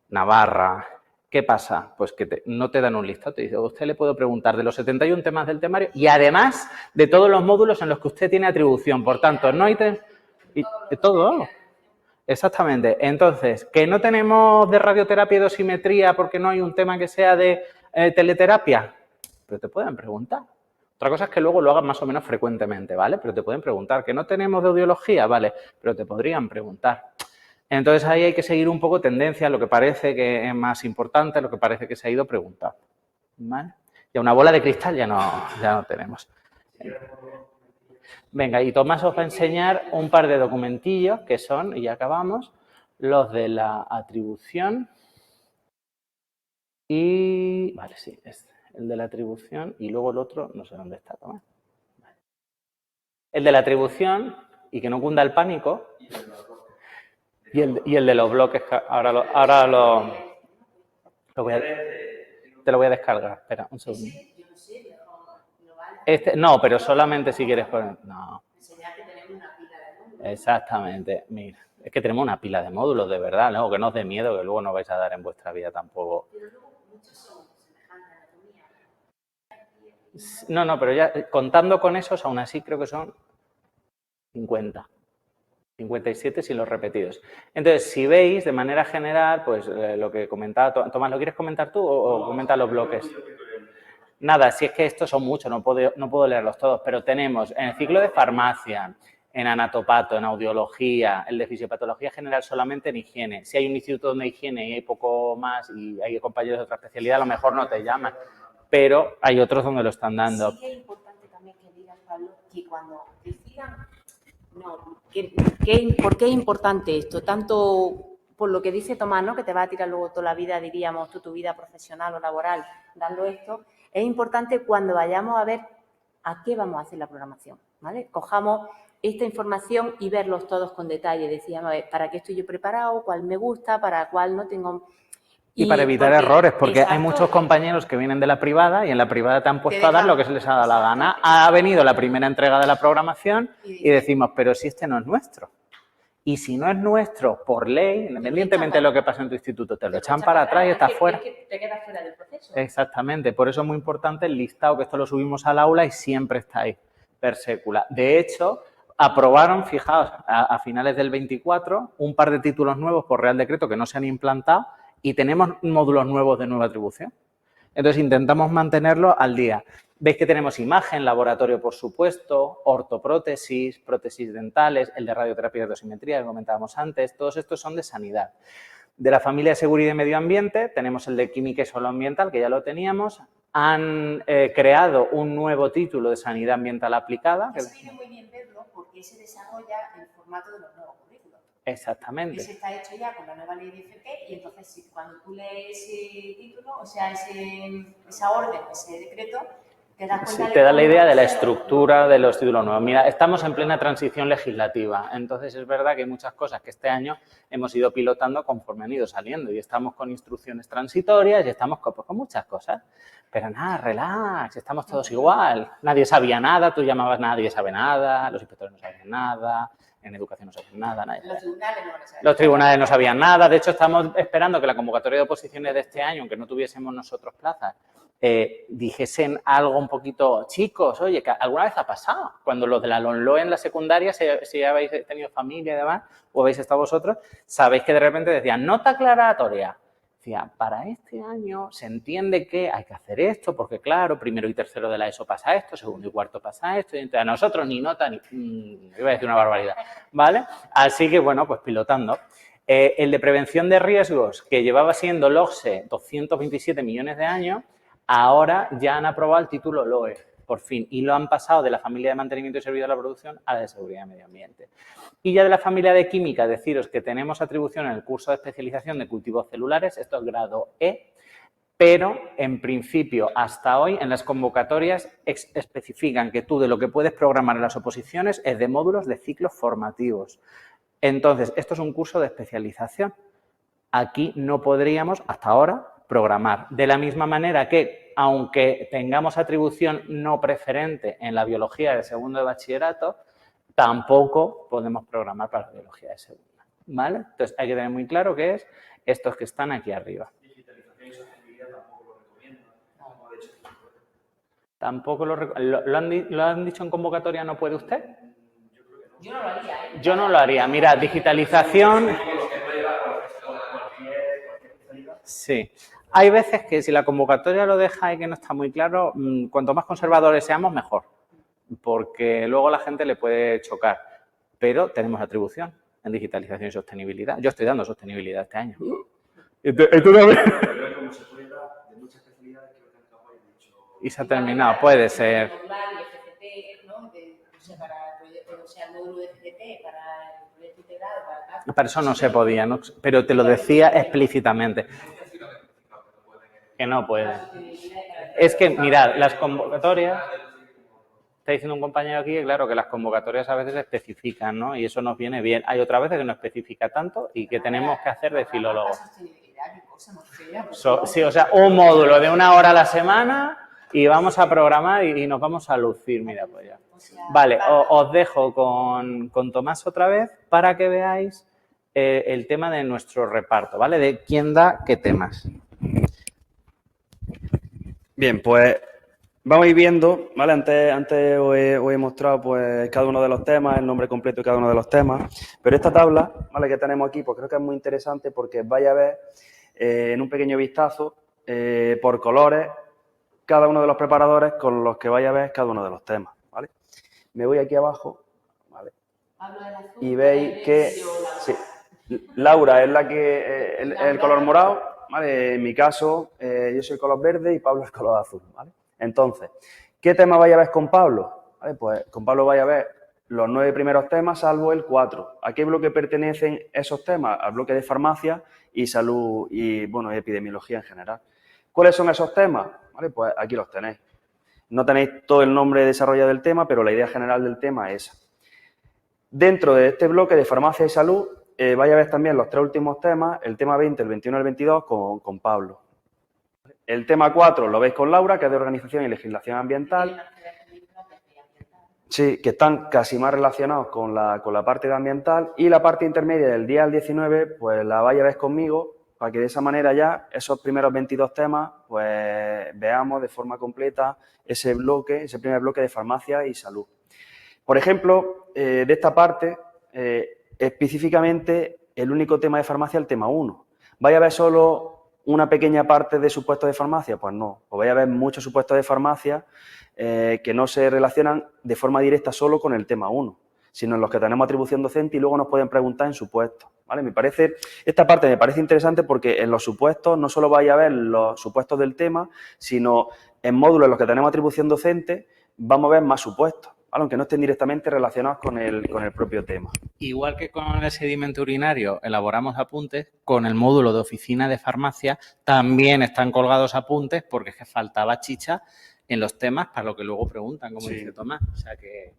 Navarra. ¿Qué pasa? Pues que no te dan un listado, te dice, usted le puedo preguntar de los 71 temas del temario y además de todos los módulos en los que usted tiene atribución. Por tanto, no hay... de todo. Exactamente. Entonces, que no tenemos de radioterapia y dosimetría porque no hay un tema que sea de teleterapia, pero te pueden preguntar. Otra cosa es que luego lo hagan más o menos frecuentemente, ¿vale? Pero te pueden preguntar. Que no tenemos de audiología, ¿vale? Pero te podrían preguntar. Entonces, ahí hay que seguir un poco tendencia, lo que parece que es más importante, lo que parece que se ha ido preguntando, ¿vale? Ya una bola de cristal ya no tenemos. Venga, y Tomás os va a enseñar un par de documentillos que son, y ya acabamos, los de la atribución y... Vale, sí, es el de la atribución y luego el otro, no sé dónde está, Tomás. Vale. El de la atribución, y que no cunda el pánico, y el de los bloques, ahora lo voy a... Te lo voy a descargar, espera, un segundo. No, pero solamente si quieres poner... No. Exactamente, mira, es que tenemos una pila de módulos, de verdad, ¿no? Que no os dé miedo, que luego no vais a dar en vuestra vida tampoco. No, pero ya contando con esos, aún así creo que son 50. 57 sin los repetidos. Entonces, si veis, de manera general, pues lo que comentaba... Tomás, ¿lo quieres comentar tú o comenta los bloques? Nada, si es que estos son muchos, no puedo leerlos todos, pero tenemos en el ciclo de farmacia, en anatopato, en audiología, el de fisiopatología general solamente en higiene. Si hay un instituto donde hay higiene y hay poco más y hay compañeros de otra especialidad, a lo mejor no te llaman, pero hay otros donde lo están dando. Sí que es importante también que digas, Pablo, que cuando decidan, ¿por qué es importante esto? Tanto por lo que dice Tomás, ¿no? Que te va a tirar luego toda la vida, diríamos, tu vida profesional o laboral dando esto. Es importante cuando vayamos a ver a qué vamos a hacer la programación, ¿vale? Cojamos esta información y verlos todos con detalle. Decíamos, a ver, ¿para qué estoy yo preparado? ¿Cuál me gusta? ¿Para cuál no tengo...? Y para evitar errores, porque hay muchos compañeros que vienen de la privada y en la privada te han puesto a dar lo que se les ha dado la gana. Ha venido la primera entrega de la programación y decimos, pero si este no es nuestro. Y si no es nuestro por ley, independientemente de lo que pase en tu instituto, te lo echan para atrás y estás fuera. Es que te quedas fuera del proceso. eso. Exactamente, por eso es muy importante el listado, que esto lo subimos al aula y siempre está ahí, per sécula. De hecho, aprobaron, fijaos, a finales del 24, un par de títulos nuevos por Real Decreto que no se han implantado y tenemos módulos nuevos de nueva atribución. Entonces, intentamos mantenerlo al día. Veis que tenemos imagen, laboratorio, por supuesto, ortoprótesis, prótesis dentales, el de radioterapia de dosimetría que comentábamos antes, todos estos son de sanidad. De la familia de seguridad y medio ambiente tenemos el de química y suelo ambiental, que ya lo teníamos. Han creado un nuevo título de sanidad ambiental aplicada. Eso viene muy bien verlo porque se desarrolla el formato de los nuevos currículos. Exactamente. Ese está hecho ya con la nueva ley de FP y entonces cuando tú lees ese título, o sea, esa orden, ese decreto, te das cuenta Sí, te da la idea de la estructura de los títulos nuevos. Mira, estamos en plena transición legislativa, entonces es verdad que hay muchas cosas que este año hemos ido pilotando conforme han ido saliendo y estamos con instrucciones transitorias y estamos con muchas cosas. Pero nada, relax, estamos todos igual. Nadie sabía nada, tú llamabas nadie sabe nada, los inspectores no sabían nada, en educación no sabían nada, nadie sabía. Los tribunales no van a saber. Los tribunales no sabían nada. De hecho, estamos esperando que la convocatoria de oposiciones de este año, aunque no tuviésemos nosotros plazas, dijesen algo un poquito, chicos, oye, que alguna vez ha pasado, cuando los de la LONLOE en la secundaria, si habéis tenido familia y demás, o habéis estado vosotros, sabéis que de repente decían, nota aclaratoria. Decía, para este año se entiende que hay que hacer esto, porque claro, primero y tercero de la ESO pasa esto, segundo y cuarto pasa esto, y entonces a nosotros ni nota ni... iba a decir una barbaridad, ¿vale? Así que, bueno, pues pilotando. El de prevención de riesgos, que llevaba siendo LOGSE 227 millones de años, ahora ya han aprobado el título LOE, por fin, y lo han pasado de la familia de mantenimiento y servicio de la producción a la de seguridad y medio ambiente. Y ya de la familia de química, deciros que tenemos atribución en el curso de especialización de cultivos celulares, esto es grado E, pero en principio hasta hoy en las convocatorias especifican que tú de lo que puedes programar en las oposiciones es de módulos de ciclos formativos. Entonces, esto es un curso de especialización. Aquí no podríamos, hasta ahora, programar. De la misma manera que, aunque tengamos atribución no preferente en la biología de segundo de bachillerato, tampoco podemos programar para la biología de segunda, ¿vale? Entonces, hay que tener muy claro que es estos que están aquí arriba. Digitalización y sostenibilidad tampoco lo recomiendo. Como de hecho, Tampoco lo han dicho en convocatoria, ¿no puede usted? Yo no lo haría, ¿eh? Yo no lo haría. Mira, digitalización... Sí. Hay veces que si la convocatoria lo deja y que no está muy claro, cuanto más conservadores seamos, mejor. Porque luego a la gente le puede chocar. Pero tenemos atribución en digitalización y sostenibilidad. Yo estoy dando sostenibilidad este año. ¿Y tú también? Y se ha terminado, puede ser. O sea, el módulo de FCT para el proyecto integrado, para... Pero eso no se podía, ¿no? Pero te lo decía explícitamente. Que no puede. Es que, mirad, las convocatorias... Está diciendo un compañero aquí que, claro, que las convocatorias a veces especifican, ¿no? Y eso nos viene bien. Hay otras veces que no especifica tanto y que tenemos que hacer de filólogos. Sí, o sea, un módulo de 1 hora a la semana y vamos a programar y nos vamos a lucir. Mira, pues ya. Vale, os dejo con Tomás otra vez para que veáis el tema de nuestro reparto, ¿vale? De quién da qué temas. Bien, pues vamos a ir viendo, ¿vale? Antes os he mostrado pues cada uno de los temas, el nombre completo de cada uno de los temas, pero esta tabla, ¿vale? Que tenemos aquí, pues creo que es muy interesante porque vais a ver en un pequeño vistazo por colores cada uno de los preparadores con los que vais a ver cada uno de los temas, ¿vale? Me voy aquí abajo, ¿vale? Y veis que sí, Laura es la que el color morado, ¿vale? En mi caso, yo soy el color verde y Pablo el color azul, ¿vale? Entonces, ¿qué tema vais a ver con Pablo? ¿Vale? Pues con Pablo vais a ver los 9 primeros temas, salvo el 4. ¿A qué bloque pertenecen esos temas? Al bloque de farmacia y salud y, bueno, epidemiología en general. ¿Cuáles son esos temas? ¿Vale? Pues aquí los tenéis. No tenéis todo el nombre desarrollado del tema, pero la idea general del tema es esa. Dentro de este bloque de farmacia y salud, vais a ver también los 3 últimos temas, el tema 20, el 21 y el 22 con Pablo. El tema 4 lo veis con Laura, que es de organización y legislación ambiental. Sí, que están casi más relacionados con la parte de ambiental. Y la parte intermedia del 10 al 19, pues la vais a ver conmigo, para que de esa manera ya esos primeros 22 temas pues veamos de forma completa ese primer bloque de farmacia y salud. Por ejemplo, de esta parte, específicamente el único tema de farmacia es el tema 1. ¿Vaya a ver solo una pequeña parte de supuestos de farmacia? Pues no, os vaya a ver muchos supuestos de farmacia que no se relacionan de forma directa solo con el tema 1, sino en los que tenemos atribución docente y luego nos pueden preguntar en supuestos, ¿vale? Esta parte me parece interesante porque en los supuestos no solo vais a ver los supuestos del tema, sino en módulos en los que tenemos atribución docente vamos a ver más supuestos, ¿vale? Aunque no estén directamente relacionados con el propio tema. Igual que con el sedimento urinario elaboramos apuntes, con el módulo de oficina de farmacia también están colgados apuntes porque es que faltaba chicha en los temas para lo que luego preguntan, como dice Tomás. O sea que...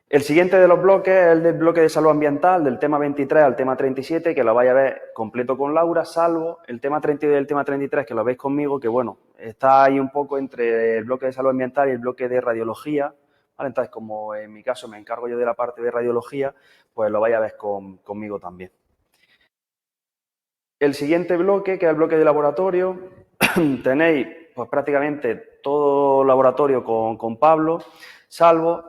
El siguiente de los bloques es el del bloque de salud ambiental, del tema 23 al tema 37, que lo vais a ver completo con Laura, salvo el tema 32 y el tema 33, que lo veis conmigo, que bueno, está ahí un poco entre el bloque de salud ambiental y el bloque de radiología, ¿vale? Entonces, como en mi caso me encargo yo de la parte de radiología, pues lo vais a ver conmigo también. El siguiente bloque, que es el bloque de laboratorio, tenéis pues prácticamente todo laboratorio con Pablo, salvo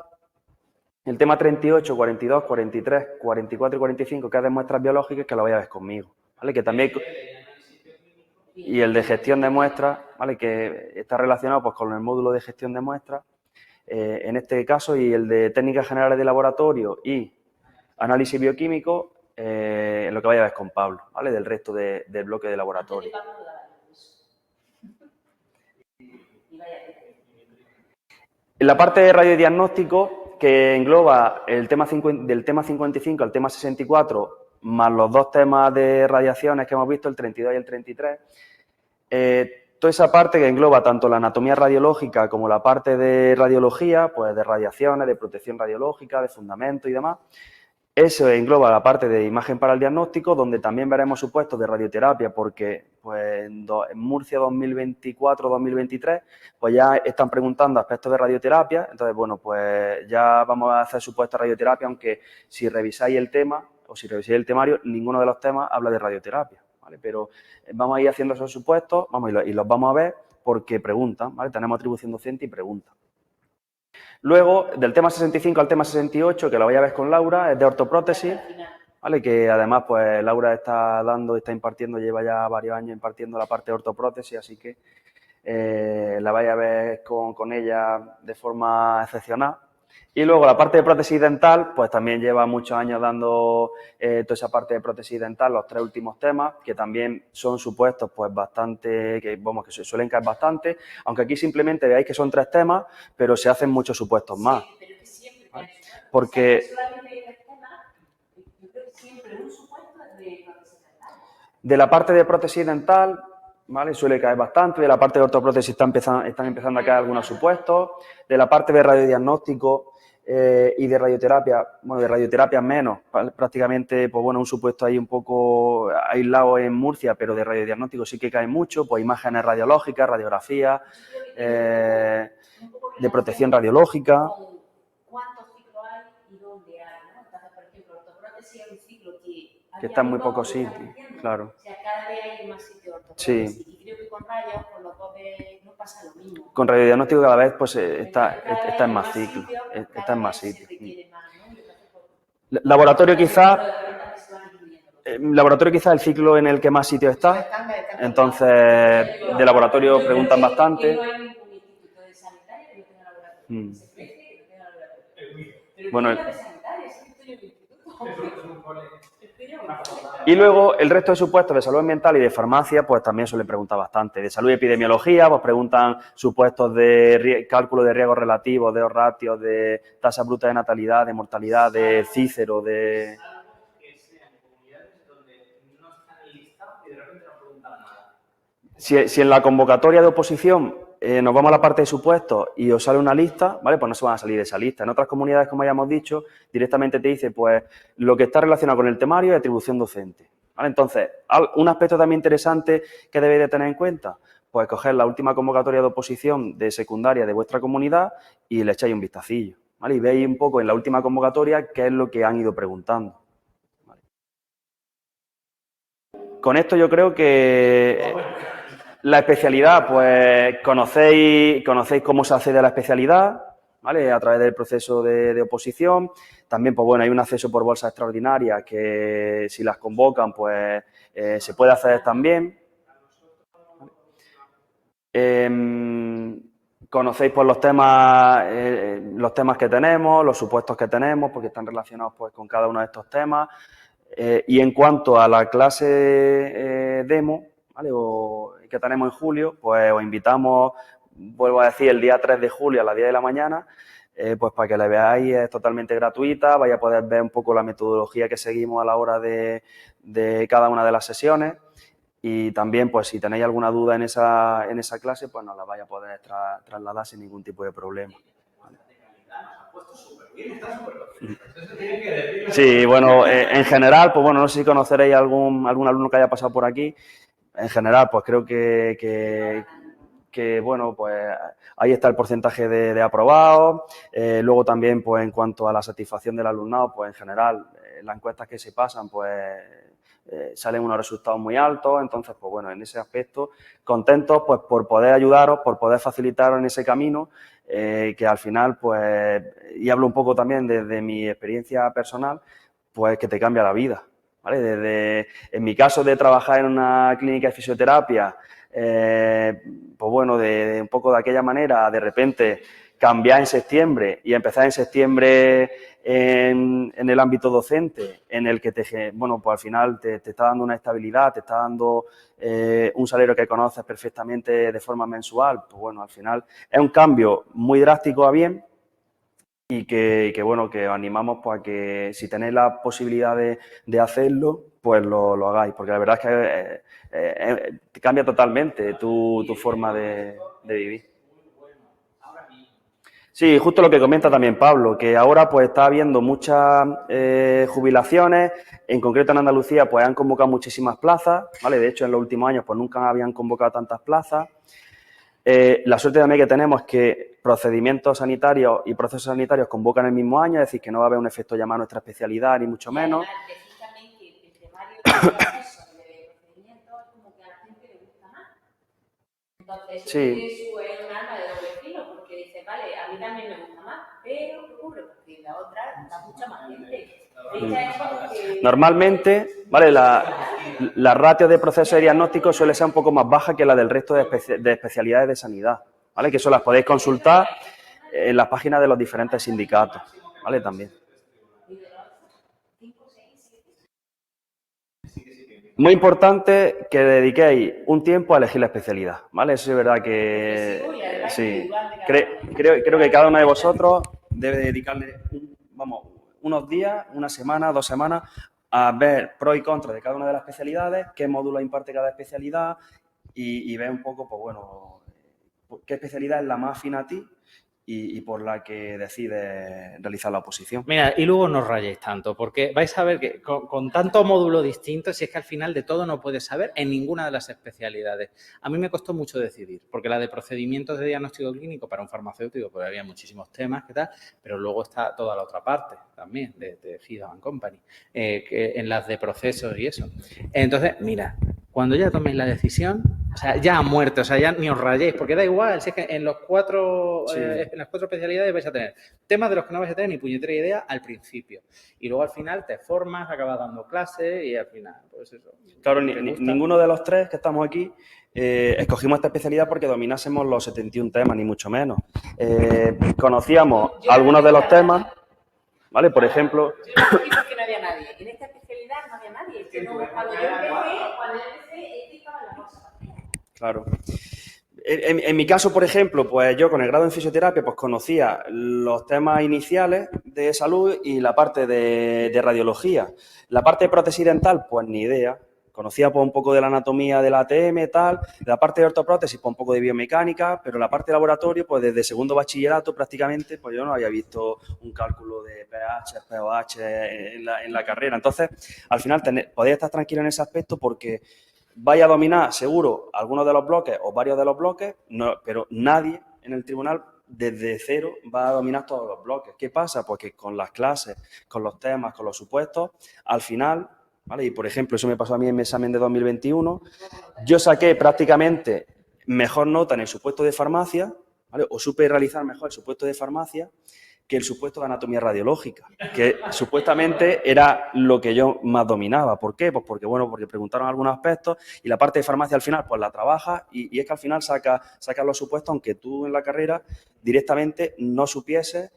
el tema 38, 42, 43, 44 y 45, que es de muestras biológicas, que lo vais a ver conmigo, ¿vale? Que también... Y el de gestión de muestras, ¿vale? Que está relacionado pues con el módulo de gestión de muestras, en este caso, y el de técnicas generales de laboratorio y análisis bioquímico, lo que vaya a ver con Pablo, ¿vale? Del resto del bloque de laboratorio. En la parte de radiodiagnóstico, que engloba el tema del tema 55 al tema 64, más los dos temas de radiaciones que hemos visto, el 32 y el 33, toda esa parte que engloba tanto la anatomía radiológica como la parte de radiología, pues de radiaciones, de protección radiológica, de fundamento y demás. Eso engloba la parte de imagen para el diagnóstico, donde también veremos supuestos de radioterapia, porque pues, en Murcia 2024-2023 pues ya están preguntando aspectos de radioterapia. Entonces, bueno, pues ya vamos a hacer supuestos de radioterapia, aunque si revisáis el tema o si revisáis el temario, ninguno de los temas habla de radioterapia, ¿vale? Pero vamos a ir haciendo esos supuestos, y los vamos a ver porque preguntan, ¿vale? Tenemos atribución docente y preguntan. Luego, del tema 65 al tema 68, que lo voy a ver con Laura, es de ortoprótesis, ¿vale? Que además, pues Laura está impartiendo, lleva ya varios años impartiendo la parte de ortoprótesis, así que la vais a ver con ella de forma excepcional. Y luego la parte de prótesis dental, pues también lleva muchos años dando toda esa parte de prótesis dental, los tres últimos temas, que también son supuestos pues bastante, que se suelen caer bastante, aunque aquí simplemente veáis que son tres temas, pero se hacen muchos supuestos más. Sí, pero es que siempre, ¿vale? Porque... O sea, solamente hay tres temas, yo creo que siempre un supuesto de prótesis dental. De la parte de prótesis dental, ¿vale? Suele caer bastante. De la parte de ortoprótesis están empezando a caer algunos supuestos. De la parte de radiodiagnóstico y de radioterapia, bueno, de radioterapia menos, prácticamente, pues bueno, un supuesto ahí un poco aislado en Murcia, pero de radiodiagnóstico sí que cae mucho, pues imágenes radiológicas, radiografías, de protección radiológica. ¿Cuántos ciclos hay y dónde hay, ¿no? Entonces, por ejemplo, ortoprótesis es un ciclo que está en muy pocos sitios, claro. O sea, cada vez hay más sitios de ortoprótesis. Sí. Y creo que con rayos, con los dos no pasa lo mismo. Con radiodiagnóstico cada vez pues está en más ciclos, está en más sitios. Laboratorio quizás el ciclo en el que más sitios está, entonces de laboratorio preguntan bastante. No hay ningún instituto de sanitaria que no tenga laboratorio. Se crece que no tenga laboratorio. Pero bueno, ¿qué es la de sanitaria? Es que estoy en el instituto. Y luego el resto de supuestos de salud ambiental y de farmacia pues también suelen preguntar bastante. De salud y epidemiología pues preguntan supuestos de cálculo de riesgos relativos, de ratios, de tasa bruta de natalidad, de mortalidad, de Cícero, de... Si en la convocatoria de oposición nos vamos a la parte de supuestos y os sale una lista, ¿vale? Pues no se van a salir de esa lista. En otras comunidades, como hayamos dicho, directamente te dice, pues, lo que está relacionado con el temario y atribución docente, ¿vale? Entonces, un aspecto también interesante que debéis de tener en cuenta, pues, coger la última convocatoria de oposición de secundaria de vuestra comunidad y le echáis un vistacillo, ¿vale? Y veis un poco en la última convocatoria qué es lo que han ido preguntando. con esto yo creo que la especialidad, pues conocéis cómo se accede a la especialidad, ¿vale? A través del proceso de oposición. También, pues bueno, hay un acceso por bolsa extraordinaria que si las convocan, pues se puede acceder también. Conocéis pues los temas que tenemos, los supuestos que tenemos, porque están relacionados pues con cada uno de estos temas. Y en cuanto a la clase demo, ¿vale? Que tenemos en julio, pues os invitamos, vuelvo a decir, el día 3 de julio a las 10 de la mañana, pues para que la veáis, es totalmente gratuita, vais a poder ver un poco la metodología que seguimos a la hora de cada una de las sesiones. Y también, pues, si tenéis alguna duda en esa clase, pues nos la vais a poder trasladar sin ningún tipo de problema. Sí, bueno, en general, pues bueno, no sé si conoceréis algún alumno que haya pasado por aquí. En general, pues creo que bueno, pues ahí está el porcentaje de aprobados. Luego también, pues en cuanto a la satisfacción del alumnado, pues en general, las encuestas que se pasan, pues salen unos resultados muy altos. Entonces, pues bueno, en ese aspecto, contentos pues por poder ayudaros, por poder facilitaros en ese camino, que al final, pues, y hablo un poco también desde mi experiencia personal, pues que te cambia la vida, ¿vale? Desde, en mi caso de trabajar en una clínica de fisioterapia, pues bueno, de un poco de aquella manera, de repente cambiar en septiembre y empezar en septiembre en el ámbito docente, en el que bueno, pues al final te está dando una estabilidad, te está dando un salario que conoces perfectamente de forma mensual, pues bueno, al final es un cambio muy drástico a bien y que bueno, que os animamos pues a que si tenéis la posibilidad de hacerlo, pues lo hagáis, porque la verdad es que te cambia totalmente tu forma de vivir. Sí, justo lo que comenta también Pablo, que ahora pues está habiendo muchas jubilaciones, en concreto en Andalucía pues han convocado muchísimas plazas, ¿vale? De hecho en los últimos años pues nunca habían convocado tantas plazas. La suerte también que tenemos es que procedimientos sanitarios y procesos sanitarios convocan el mismo año, es decir, que no va a haber un efecto llamado a nuestra especialidad, ni mucho menos. Entonces, sí. eso es un arma de doble filo, porque dice, vale, a mí también me gusta más, pero ¿qué ocurre? Porque la otra da mucha más gente. Normalmente, ¿vale? La ratio de proceso de diagnóstico suele ser un poco más baja que la del resto de especialidades de sanidad, ¿vale? Que eso las podéis consultar en las páginas de los diferentes sindicatos, ¿vale? También. Muy importante que dediquéis un tiempo a elegir la especialidad, ¿vale? Eso es verdad que sí. Creo que cada uno de vosotros debe dedicarle unos días, una semana, 2 semanas a ver pros y contras de cada una de las especialidades, qué módulos imparte cada especialidad y ver un poco, pues bueno, qué especialidad es la más afín a ti y por la que decides realizar la oposición. Mira, y luego no os rayéis tanto, porque vais a ver que con tanto módulo distinto, si es que al final de todo no puedes saber en ninguna de las especialidades. A mí me costó mucho decidir, porque la de procedimientos de diagnóstico clínico para un farmacéutico, pues había muchísimos temas, ¿qué tal? Pero luego está toda la otra parte también, de Hidden Company, que en las de procesos y eso. Entonces, mira, cuando ya toméis la decisión, o sea, ya a muerte, o sea, ya ni os rayéis, porque da igual, si es que en las 4 especialidades vais a tener temas de los que no vais a tener ni puñetera idea al principio. Y luego al final te formas, acabas dando clases y al final, pues eso. Claro, ninguno de los 3 que estamos aquí escogimos esta especialidad porque dominásemos los 71 temas, ni mucho menos. Conocíamos algunos de los temas, ¿vale? Por ejemplo... Yo no sé por qué no había nadie. En esta especialidad no había nadie. Es que cuando yo empecé, estaba la cosa. Claro. En mi caso, por ejemplo, pues yo con el grado en fisioterapia pues conocía los temas iniciales de salud y la parte de radiología. La parte de prótesis dental, pues ni idea. Conocía pues un poco de la anatomía del ATM, tal. La parte de ortoprótesis, pues un poco de biomecánica, pero la parte de laboratorio, pues desde segundo bachillerato prácticamente, pues yo no había visto un cálculo de pH, pOH en la carrera. Entonces, al final podéis estar tranquilo en ese aspecto porque vaya a dominar seguro algunos de los bloques o varios de los bloques, pero nadie en el tribunal desde cero va a dominar todos los bloques. ¿Qué pasa? Pues que con las clases, con los temas, con los supuestos, al final ¿vale? Y, por ejemplo, eso me pasó a mí en mi examen de 2021. Yo saqué prácticamente mejor nota en el supuesto de farmacia, ¿vale? O supe realizar mejor el supuesto de farmacia que el supuesto de anatomía radiológica, que supuestamente era lo que yo más dominaba. ¿Por qué? Pues porque, bueno, porque preguntaron algunos aspectos y la parte de farmacia al final pues la trabajas y es que al final sacas los supuestos, aunque tú en la carrera directamente no supieses,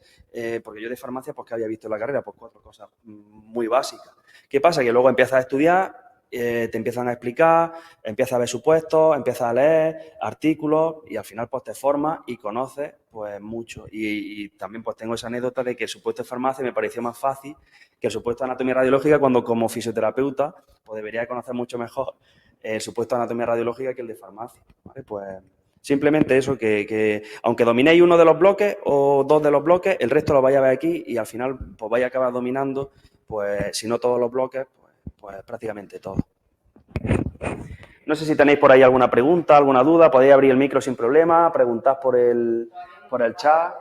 porque yo de farmacia pues que había visto en la carrera, pues 4 cosas muy básicas. ¿Qué pasa? Que luego empiezas a estudiar, te empiezan a explicar, empiezas a ver supuestos, empiezas a leer artículos y al final pues te formas y conoces pues mucho. Y también pues tengo esa anécdota de que el supuesto de farmacia me pareció más fácil que el supuesto de anatomía radiológica, cuando como fisioterapeuta pues debería conocer mucho mejor el supuesto de anatomía radiológica que el de farmacia, ¿vale? Pues simplemente eso, que aunque dominéis uno de los bloques o 2 de los bloques, el resto lo vais a ver aquí y al final pues vais a acabar dominando, pues si no todos los bloques, pues prácticamente todo. No sé si tenéis por ahí alguna pregunta, alguna duda, podéis abrir el micro sin problema, preguntad por el chat.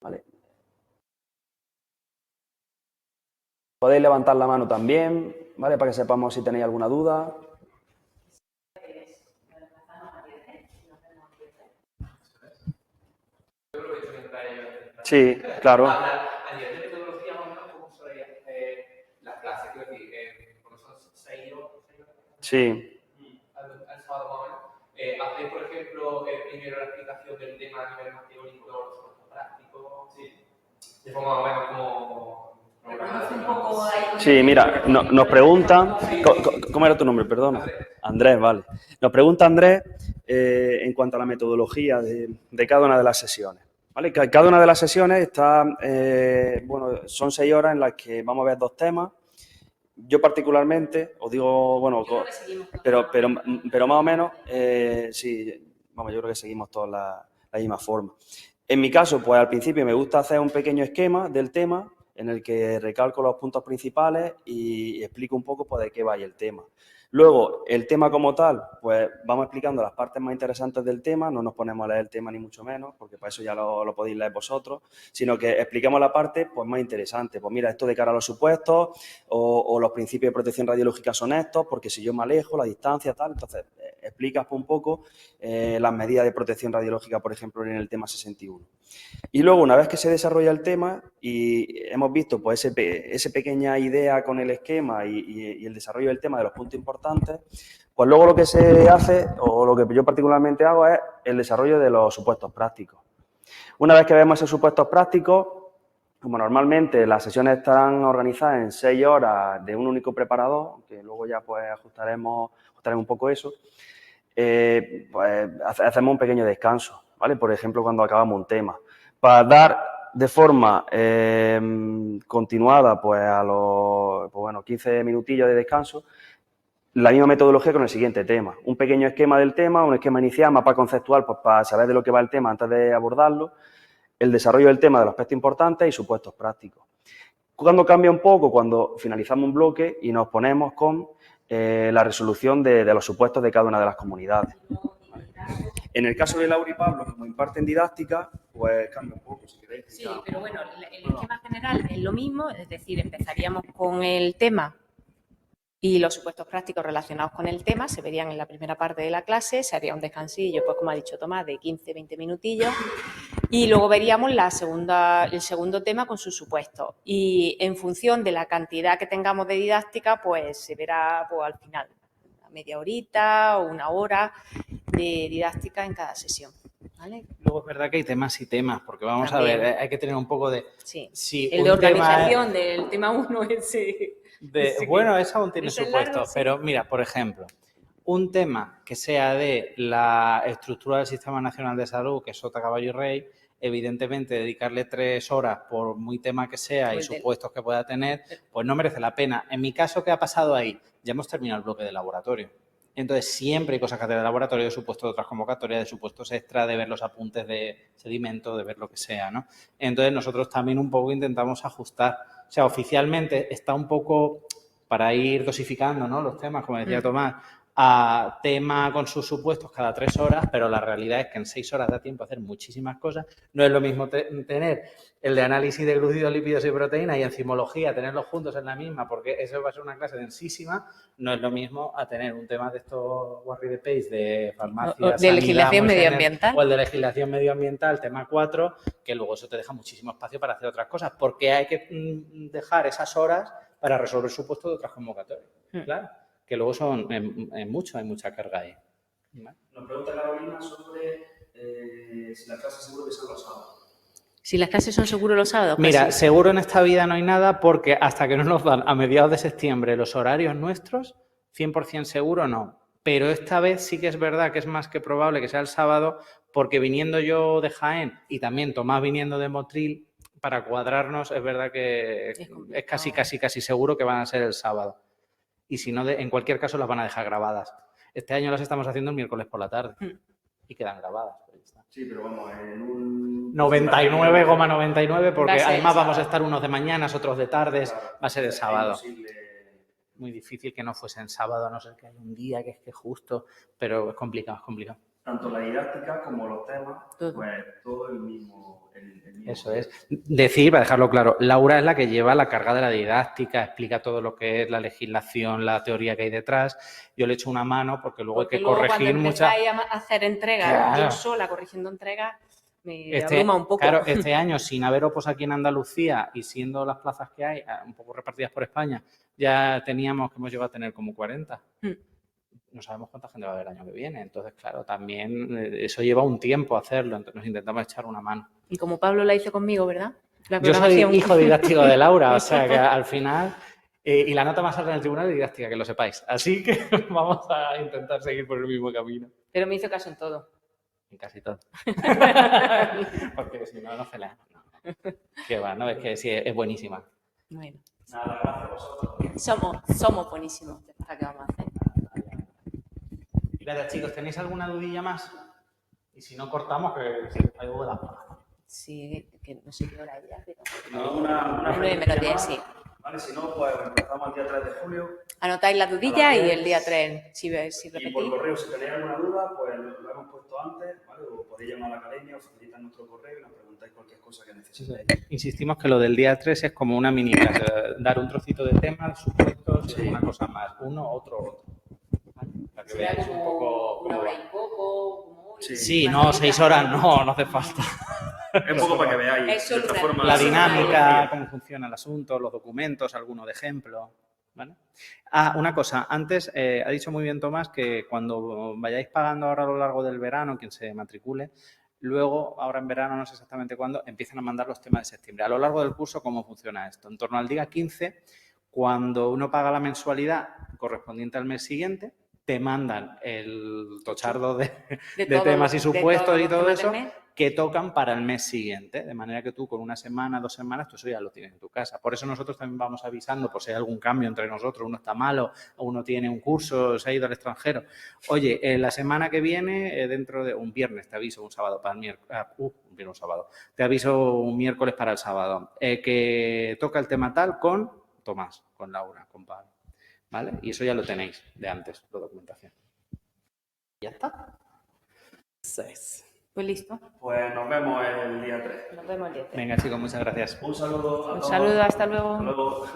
Vale. Podéis levantar la mano también, ¿vale? Para que sepamos si tenéis alguna duda. Sí, claro. A nivel de metodología, más o menos, ¿cómo sería las clases? Quiero decir, porque son 6 horas. Sí. Al sábado, más o menos. ¿Hacéis, por ejemplo, primero la explicación del tema a nivel más teórico, luego los aspectos prácticos? Sí. De forma más o menos como... Sí, mira, nos preguntan... ¿Cómo era tu nombre? Perdona. Andrés, vale. Nos pregunta Andrés en cuanto a la metodología de cada una de las sesiones. ¿Vale? Cada una de las sesiones está, bueno, son 6 horas en las que vamos a ver 2 temas. Yo particularmente, os digo, bueno, pero más o menos, sí, vamos, yo creo que seguimos todos la misma forma. En mi caso, pues al principio me gusta hacer un pequeño esquema del tema en el que recalco los puntos principales y explico un poco pues, de qué va el tema. Luego, el tema como tal, pues vamos explicando las partes más interesantes del tema, no nos ponemos a leer el tema ni mucho menos, porque para eso ya lo podéis leer vosotros, sino que expliquemos la parte pues, más interesante. Pues mira, esto de cara a los supuestos o los principios de protección radiológica son estos, porque si yo me alejo, la distancia, tal, entonces explicas un poco las medidas de protección radiológica, por ejemplo, en el tema 61. Y luego, una vez que se desarrolla el tema y hemos visto pues, esa pequeña idea con el esquema y el desarrollo del tema de los puntos importantes, pues luego lo que se hace, o lo que yo particularmente hago, es el desarrollo de los supuestos prácticos. Una vez que vemos esos supuestos prácticos, como normalmente las sesiones están organizadas en 6 horas de un único preparador, que luego ya pues ajustaremos un poco eso, pues hacemos un pequeño descanso, ¿vale? Por ejemplo, cuando acabamos un tema. Para dar de forma continuada pues a los 15 minutillos de descanso, la misma metodología con el siguiente tema. Un pequeño esquema del tema, un esquema inicial, mapa conceptual, pues para saber de lo que va el tema antes de abordarlo, el desarrollo del tema de los aspectos importantes y supuestos prácticos. Cuando cambia un poco, cuando finalizamos un bloque y nos ponemos con la resolución de los supuestos de cada una de las comunidades. En el caso de Laura y Pablo, como imparten didáctica, pues cambia un poco, si queréis. Sí, pero bueno, el esquema general es lo mismo, es decir, empezaríamos con el tema y los supuestos prácticos relacionados con el tema se verían en la primera parte de la clase, se haría un descansillo, pues como ha dicho Tomás, de 15-20 minutillos y luego veríamos el segundo tema con sus supuestos y en función de la cantidad que tengamos de didáctica, pues se verá pues, al final, una media horita o 1 hora de didáctica en cada sesión. ¿Vale? Luego es verdad que hay temas y temas, porque vamos También. a ver, hay que tener un poco de... Sí, si el de organización del tema 1 ese... bueno, eso aún tiene ese su largo, puesto, sí. pero mira, por ejemplo, un tema que sea de la estructura del Sistema Nacional de Salud, que es sota, caballo y rey, evidentemente dedicarle 3 horas, por muy tema que sea y supuestos que pueda tener, pues no merece la pena. En mi caso, ¿qué ha pasado ahí? Ya hemos terminado el bloque de laboratorio. Entonces, siempre hay cosas que hacer de laboratorio, de supuestos de otras convocatorias, de supuestos extra, de ver los apuntes de sedimento, de ver lo que sea, ¿no? Entonces, nosotros también un poco intentamos ajustar. O sea, oficialmente está un poco para ir dosificando, ¿no? Los temas, como decía Tomás, a tema con sus supuestos cada 3 horas, pero la realidad es que en 6 horas da tiempo a hacer muchísimas cosas. No es lo mismo tener el de análisis de glúcidos, lípidos y proteínas y enzimología, tenerlos juntos en la misma, porque eso va a ser una clase densísima. No es lo mismo a tener un tema de estos Warry de Pace de farmacia, de sanidad, legislación muy medioambiental. o el de legislación medioambiental, tema 4, que luego eso te deja muchísimo espacio para hacer otras cosas, porque hay que dejar esas horas para resolver supuestos de otras convocatorias. Claro, que luego son hay mucha carga ahí. ¿Vale? Nos pregunta Carolina sobre si las clases seguro que son los sábados. Si las clases son seguros los sábados. Mira, pues sí. seguro en esta vida no hay nada porque hasta que no nos dan a mediados de septiembre los horarios nuestros, 100% seguro no. Pero esta vez sí que es verdad que es más que probable que sea el sábado porque viniendo yo de Jaén y también Tomás viniendo de Motril, para cuadrarnos es verdad que es casi seguro que van a ser el sábado. Y si no, en cualquier caso las van a dejar grabadas. Este año las estamos haciendo el miércoles por la tarde y quedan grabadas. Sí, pero vamos, en un... 99,99 porque además vamos a sábado. estar unos de mañanas, otros de tardes, Claro, va a ser el sábado. imposible. Muy difícil que no fuese en sábado, a no ser que haya un día que es que justo, pero es complicado, es complicado. Tanto la didáctica como los temas, Todo. pues todo el mismo. Eso es. Decir, para dejarlo claro, Laura es la que lleva la carga de la didáctica, explica todo lo que es la legislación, la teoría que hay detrás. Yo le echo una mano porque luego hay que corregir cuando muchas... empezáis a hacer entregas, Claro. yo sola corrigiendo entregas, me abruma un poco. Claro, este año, sin haber opos aquí en Andalucía y siendo las plazas que hay un poco repartidas por España, ya teníamos que hemos llegado a tener como 40. No sabemos cuánta gente va a haber el año que viene. Entonces, claro, también eso lleva un tiempo hacerlo. Entonces nos intentamos echar una mano. Y como Pablo la hizo conmigo, ¿verdad? La Yo soy programación. hijo didáctico de Laura, o sea que al final... y la nota más alta en el tribunal es didáctica, que lo sepáis. Así que vamos a intentar seguir por el mismo camino. Pero me hizo caso en todo. En casi todo. Porque si no, no celamos. No. Qué va, ¿no? Es que sí, es buenísima. Bueno. Nada, gracias a vosotros. Somos buenísimos. ¿Para qué vamos a hacer? Gracias, chicos. ¿Tenéis alguna dudilla más? Y si no, cortamos, que si hay duda. Sí, que no sé qué hora es ya, pero... Una 9 menos 10, sí. Vale, si no, pues empezamos el día 3 de julio. Anotáis la dudilla y el día 3, si Y por repetís. correo, si tenéis alguna duda, pues lo hemos puesto antes, ¿vale? O podéis llamar a la academia o facilitar nuestro correo y nos preguntáis cualquier cosa que necesitéis. Insistimos que lo del día 3 es como una mini clase, dar un trocito de tema, supuestos y una cosa más. Uno, otro. ¿Vale? Para que Será veáis un como poco una cómo hora va. y poco, como hoy. Sí, no, 6 horas no hace falta. Es un poco para que veáis Es solo de esta una- forma La Sí, dinámica, cómo funciona el asunto, los documentos, alguno de ejemplo. ¿Vale? Una cosa, antes ha dicho muy bien Tomás que cuando vayáis pagando ahora a lo largo del verano, quien se matricule, luego, ahora en verano, no sé exactamente cuándo, empiezan a mandar los temas de septiembre. A lo largo del curso, ¿cómo funciona esto? En torno al día 15, cuando uno paga la mensualidad correspondiente al mes siguiente, te mandan el tochardo de temas y supuestos y todo eso que tocan para el mes siguiente, de manera que tú con una semana, 2 semanas, tú eso ya lo tienes en tu casa. Por eso nosotros también vamos avisando por si hay algún cambio entre nosotros, uno está malo, uno tiene un curso, se ha ido al extranjero. Oye, la semana que viene, dentro de un viernes, te aviso un sábado para el miércoles, un sábado, te aviso un miércoles para el sábado, que toca el tema tal con Tomás, con Laura, con Pablo, ¿vale? Y eso ya lo tenéis de antes, la documentación. ¿Ya está? 6. Pues listo. Pues nos vemos el día 3. Nos vemos el día 3. Venga, chicos, muchas gracias. Un saludo a Un todos. saludo, hasta luego. Hasta luego.